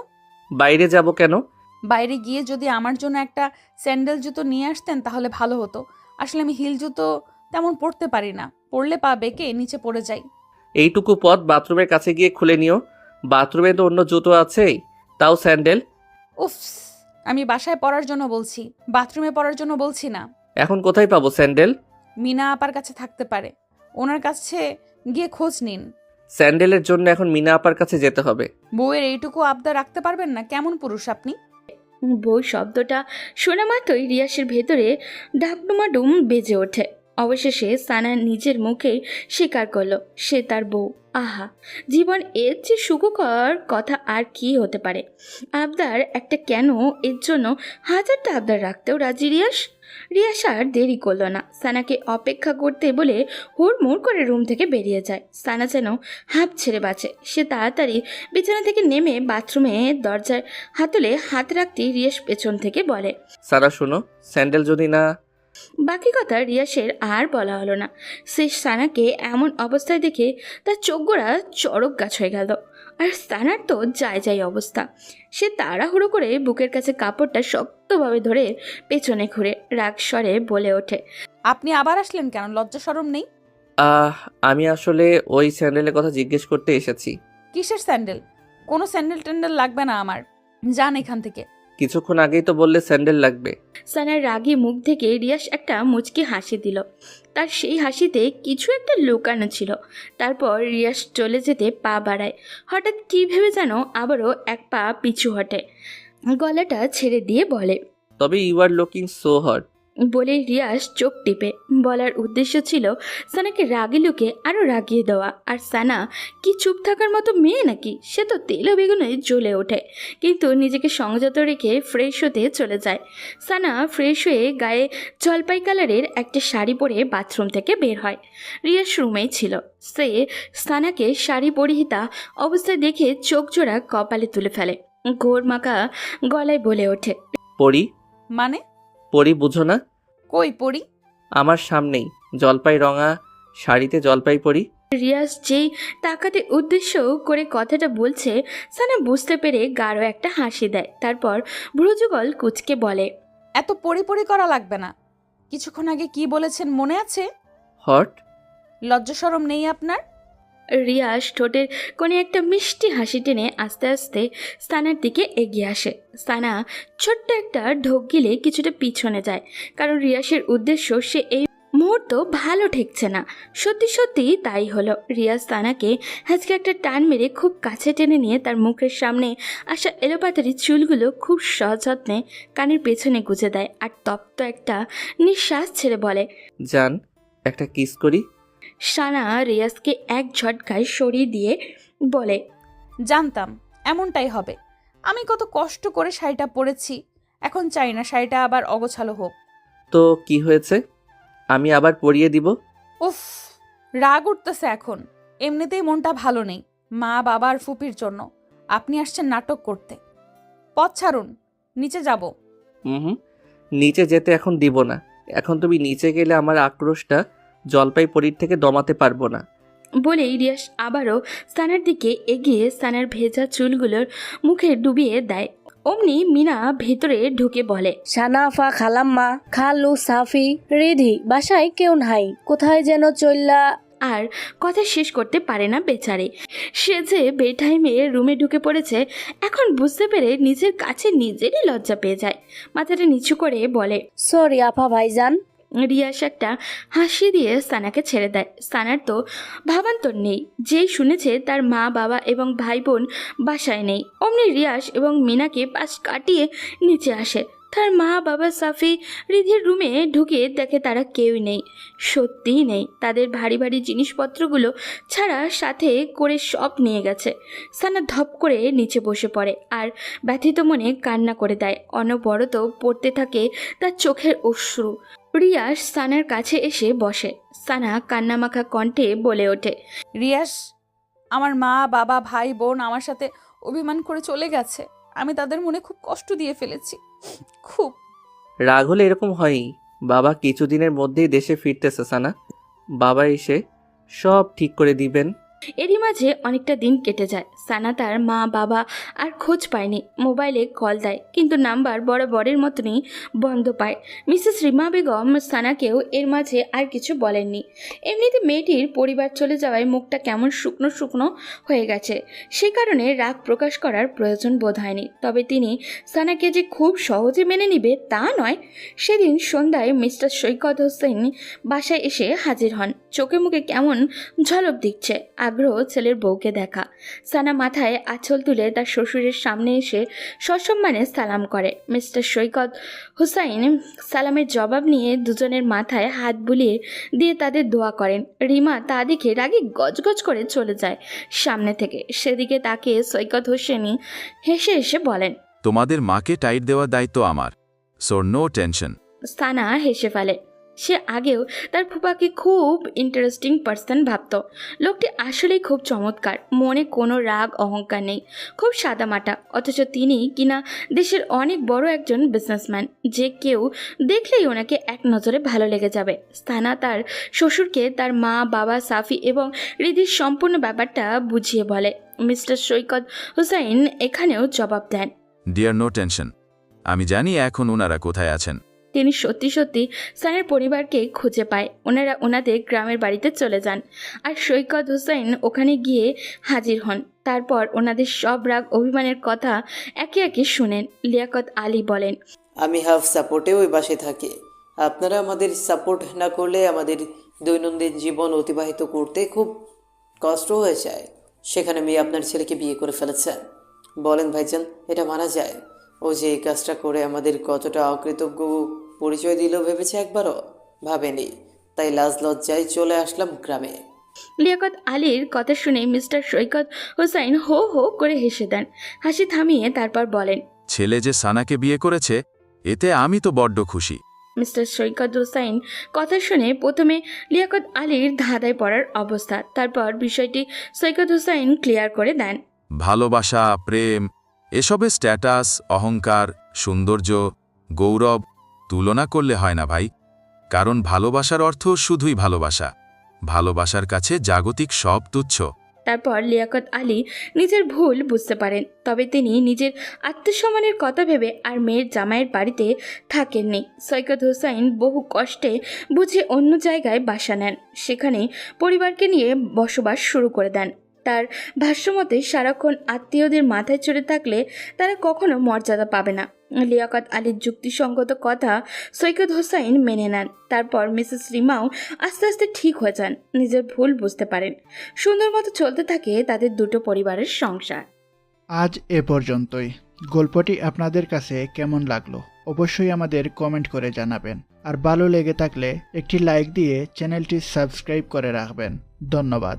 S1: বাইরে যাব কেন?
S2: বাইরে গিয়ে যদি আমার জন্য একটা স্যান্ডেল জুতো নিয়ে আসতেন তাহলে ভালো হতো। আসলে আমি হিল জুতো তেমন পরতে পারি না, পরলে পা বেঁকে নিচে পড়ে যাই।
S1: এইটুকু পথ বাথরুমের কাছে গিয়ে খুলে নিও। বাথরুমে তো অন্য জুতো আছেই, তাও স্যান্ডেল।
S2: উফ, আমি বাসায় পরার জন্য বলছি, বাথরুমে পরার জন্য বলছি না।
S1: এখন কোথায় পাবো স্যান্ডেল?
S2: মিনা আপার কাছে থাকতে পারে, ওনার কাছে গিয়ে খোঁজ নিন।
S1: স্যান্ডেলের জন্য এখন মিনা আপার কাছে যেতে হবে?
S2: বউয়ের এইটুকু আবদার রাখতে পারবেন না? কেমন পুরুষ আপনি?
S3: বউ শব্দটা শোনা মাত্রই রিয়াসের ভেতরে ডাকডুমাডুম বেজে ওঠে। অবশেষে সানা নিজের মুখেই স্বীকার করলো সে তার বউ। আহা, জীবন এর চেয়ে সুখকর কথা আর কি হতে পারে? আবদার একটা কেন, এর জন্য হাজারটা আবদার রাখতেও রাজি রিয়াস। রিয়াস আর দেরি করলো না, সানাকে অপেক্ষা করতে বলে হুড়মুড় করে রুম থেকে বেরিয়ে যায়। সানা যেন হাঁপ ছেড়ে বাঁচে। সে তাড়াতাড়ি বিছানা থেকে নেমে বাথরুমে দরজার হাতলে হাত রাখতেই রিয়াস পেছন থেকে বলে,
S1: সারা শোনো, স্যান্ডেল যদি না।
S3: বাকি কথা রিয়াসের আর বলা হলো না। সে সানাকে এমন অবস্থায় দেখে তার চোখগোড়া চড়ক গাছ হয়ে গেল। আর সানার তো যাই অবস্থা। সে তাড়াহুড়ো করে বুকের কাছে কাপড়টা শক্তভাবে ধরে পেছনে ঘুরে রাগ স্বরে বলে ওঠে,
S2: আপনি আবার আসলেন কেন? লজ্জা শরম নেই?
S1: আহ আমি আসলে ওই স্যান্ডেলের কথা জিজ্ঞেস করতে এসেছি।
S2: কিসের স্যান্ডেল? কোনো স্যান্ডেল ট্যান্ডেল লাগবে না আমার। যান এখান থেকে।
S1: কিছুক্ষণ আগেই তো বললে স্যান্ডেল লাগবে।
S3: সানার রাগে মুখ থেকে রিয়াস একটা মুচকি হাসি দিল। তার সেই হাসিতে কিছু একটা লুকানো ছিল। তারপর রিয়াস চলে যেতে পা বাড়ায়। হঠাৎ কী ভেবে যেন আবারও এক পা পিছু হটে, গলাটা ছেড়ে দিয়ে বলে,
S1: তবে you are looking so hot.
S3: বলে রিয়াস চোখ টিপে। বলার উদ্দেশ্য ছিল সানাকে রাগে লুকে আরও রাগিয়ে দেওয়া। আর সানা কি চুপ থাকার মতো মেয়ে নাকি? সে তো তেল বেগুনে জ্বলে ওঠে, কিন্তু নিজেকে সংযত রেখে ফ্রেশ হতে চলে যায়। সানা ফ্রেশ হয়ে গায়ে জলপাই কালারের একটা শাড়ি পরে বাথরুম থেকে বের হয়। রিয়াস রুমেই ছিল। সে সানাকে শাড়ি পরিহিতা অবস্থায় দেখে চোখ জোড়া কপালে তুলে ফেলে। ঘোর মাখা গলায় বলে ওঠে,
S1: পরি?
S2: মানে?
S1: পরি বুঝো না?
S2: কই পড়ি?
S1: আমার সামনেই জলপাই রঙা শাড়িতে জলপাই পরি।
S3: রিয়াজ যেই তাকাতে উদ্দেশ্য করে কথাটা বলছে, সানা বুঝতে পেরে গাঢ় একটা হাসি দেয়। তারপর ভ্রুযুগল কুচকে বলে,
S2: এত পড়ি করা লাগবে না। কিছুক্ষণ আগে কি বলেছেন মনে আছে?
S1: হট?
S2: লজ্জা শরম নেই আপনার?
S3: রিয়াজ ঠোঁটের কোণে একটা মিষ্টি হাসি টেনে আস্তে আস্তে সানার দিকে এগিয়ে আসে। সানা ছোট্ট একটা ঢোক গিলে কিছুটা পিছনে যায়, কারণ রিয়াসের উদ্দেশ্য সে এই মুহূর্ত ভালো ঠেকছে না। সত্যি সত্যি তাই হলো। রিয়াজ সানাকে আজকে একটা টান মেরে খুব কাছে টেনে নিয়ে তার মুখের সামনে আসা এলোপাতারি চুলগুলো খুব সযত্নে কানের পেছনে গুজে দেয়, আর তপ্ত একটা নিঃশ্বাস ছেড়ে বলে,
S1: জান, একটা কিস করি।
S3: সানা রিয়াজকে এক ঝটকায় সরিয়ে দিয়ে বলে,
S2: জানতাম এমনটাই হবে। আমি কত কষ্ট করে শাড়িটা পরেছি, এখন চাই না শাড়িটা আবার অগোছালো হোক।
S1: তো কি হয়েছে? আমি আবার পরিয়ে দিব।
S2: উফ, রাগ উঠতেছে এখন। এমনিতেই মনটা ভালো নেই মা বাবা আর ফুপির জন্য। আপনি আসছেন নাটক করতে। পথ ছাড়ুন, নিচে যাব।
S1: হুম, নিচে যেতে এখন দিব না। এখন তুমি নিচে গেলে আমার আক্রোশটা জলপাই পরির থেকে দমাতে পারবো না।
S3: বলেই রিয়াস আবারও সানার দিকে এগিয়ে সানার ভেজা চুলগুলোর মুখে ডুবিয়ে দেয়। অমনি মিনা ভেতরে ঢুকে বলে,
S9: সানাফা, খালাম্মা, খালু, সাফি, রিধি বাসায় কেউ নাই, কোথায় যেন চললা।
S3: আর কথা শেষ করতে পারে না বেচারে। সে যে বেটাইমে রুমে ঢুকে পড়েছে এখন বুঝতে পেরে নিজের কাছে নিজেরই লজ্জা পেয়ে যায়। মাথাটা নিচু করে বলে,
S9: সরি আপা ভাইজান।
S3: রিয়াস একটা হাসি দিয়ে সানাকে ছেড়ে দেয়। সানার তো ভাবান্তর নেই, যেই শুনেছে তার মা বাবা এবং ভাই বোন বাসায় নেই। অমনি রিয়াস এবং মিনাকে পাশ কাটিয়ে নিচে আসে। তার মা বাবা সাফি রিধির রুমে ঢুকে দেখে তারা কেউই নেই, সত্যিই নেই। তাদের ভারী ভারী জিনিসপত্রগুলো ছাড়া সাথে করে সব নিয়ে গেছে। সানা ধপ করে নিচে বসে পড়ে আর ব্যথিত মনে কান্না করে দেয়। অনবরত পড়তে থাকে তার চোখের অশ্রু। রিয়াস সানার কাছে এসে বসে। সানা কান্নামাখা কণ্ঠে বলে ওঠে,
S2: রিয়াস, আমার মা বাবা ভাই বোন আমার সাথে অভিমান করে চলে গেছে। আমি তাদের মনে খুব কষ্ট দিয়ে ফেলেছি, খুব।
S1: রাগ হলে এরকম হয়ই। বাবা কিছুদিনের মধ্যেই দেশে ফিরতেছে সানা। বাবা এসে সব ঠিক করে দিবেন।
S3: এরই মাঝে অনেকটা দিন কেটে যায়। সানা তার মা বাবা আর খোঁজ পায়নি। মোবাইলে কল দেয়, কিন্তু নাম্বার বরাবরের মতনই বন্ধ পায়। মিসেস রিমা বেগম সানাকেও এর মাঝে আর কিছু বলেননি। এমনিতে মেয়েটির পরিবার চলে যাওয়ায় মুখটা কেমন শুকনো শুকনো হয়ে গেছে, সে কারণে রাগ প্রকাশ করার প্রয়োজন বোধ হয়নি। তবে তিনি সানাকে যে খুব সহজে মেনে নিবে তা নয়। সেদিন সন্ধ্যায় মিস্টার সৈকত হোসেন বাসায় এসে হাজির হন। চোখে মুখে কেমন ঝলক দিচ্ছে আগ্রহ ছেলের বউকে দেখা। সানা মাথায় আঁচল তুলে তার শ্বশুরের সামনে এসে সসম্মানে সালাম করে। মিস্টার সৈকত হুসাইন সালামের জবাব নিয়ে দুজনের মাথায় হাত বুলিয়ে দিয়ে তাদের দোয়া করেন। রিমা তা দেখে রাগে গজগজ করে চলে যায় সামনে থেকে। সেদিকে তাকিয়ে সৈকত হোসেনই হেসে হেসে বলেন,
S11: তোমাদের মাকে টাইট দেওয়ার দায়িত্ব আমার, সো নো টেনশন।
S3: সানা হেসে ফেলে। সে আগেও তার ফুপাকে খুব ইন্টারেস্টিং পার্সন ভাবত। লোকটি আসলেই খুব চমৎকার, মনে কোনো রাগ অহংকার নেই, খুব সাদামাটা। অথচ তিনি কিনা দেশের অনেক বড় একজন বিজনেসম্যান, যে কেউ দেখলেই ওনাকে এক নজরে ভালো লেগে যাবে। সানা তার শ্বশুরকে তার মা বাবা সাফি এবং রিধির সম্পূর্ণ ব্যাপারটা বুঝিয়ে বলে। মিস্টার সৈকত হুসাইন এখানেও জবাব দেন,
S11: ডিয়ার নো টেনশন, আমি জানি এখন ওনারা কোথায় আছেন।
S3: তিনি সত্যি সত্যি সানের পরিবারকে খুঁজে পায়। ওনারা ওনাদের গ্রামের বাড়িতে চলে যান আর সৈকত হোসেন ওখানে গিয়ে হাজির হন। তারপর ওনাদের সব রাগ অভিমানের কথা একে একে শুনেন। লিয়াকত আলী বলেন,
S5: আমি হাফ সাপোর্টে ওই বাসে থাকি। আপনারা আমাদের সাপোর্ট না করলে আমাদের দৈনন্দিন জীবন অতিবাহিত করতে খুব কষ্ট হয়ে যায়। সেখানে মেয়ে আপনার ছেলেকে বিয়ে করে ফেলেছেন। বলেন ভাইজান, এটা মানা যায়? ও যে এই কাজটা করে আমাদের কতটা অকৃতজ্ঞ পরিচয় দিল ভেবেছে একবারও? ভাবেনি। তাই লাজ লজ্জায় চলে আসলাম গ্রামে।
S3: লিয়াকত আলীর কথা শুনে মিস্টার সৈকত হোসেন হো হো করে হেসে দেন। হাসি থামিয়ে তারপর বলেন,
S11: ছেলে যে সানাকে বিয়ে করেছে এতে আমি তো বড্ড খুশি।
S3: মিস্টার সৈকত হোসেন কথা শুনে প্রথমে লিয়াকত আলীর ধাঁধায় পড়ার অবস্থা, তারপর বিষয়টি সৈকত হোসেন ক্লিয়ার করে দেন।
S11: ভালোবাসা, প্রেম, এসবের স্ট্যাটাস, অহংকার, সৌন্দর্য, গৌরব তুলনা করলে হয় না ভাই। কারণ ভালোবাসার অর্থ শুধুই ভালোবাসা। ভালোবাসার কাছে জাগতিক সব তুচ্ছ।
S3: তারপর লিয়াকত আলী নিজের ভুল বুঝতে পারেন, তবে তিনি নিজের আত্মসম্মানের কথা ভেবে আর মেয়ের জামাইয়ের বাড়িতে থাকেননি। সৈকত হোসেন বহু কষ্টে বুঝে অন্য জায়গায় বাসা নেন, সেখানে পরিবারকে নিয়ে বসবাস শুরু করে দেন। তার ভাষ্যমতে সারাক্ষণ আত্মীয়দের মাথায় চড়ে থাকলে তারা কখনো মর্যাদা পাবে না। লিয়াকত আলীর যুক্তিসঙ্গত কথা সৈকত হোসেন মেনে নেন। তারপর মিসেস রিমাও আস্তে আস্তে ঠিক হয়ে যান, নিজের ভুল বুঝতে পারেন। সুন্দর মতো চলতে থাকে তাদের দুটো পরিবারের সংসার।
S6: আজ এ পর্যন্তই। গল্পটি আপনাদের কাছে কেমন লাগলো অবশ্যই আমাদের কমেন্ট করে জানাবেন। আর ভালো লেগে থাকলে একটি লাইক দিয়ে চ্যানেলটি সাবস্ক্রাইব করে রাখবেন। ধন্যবাদ।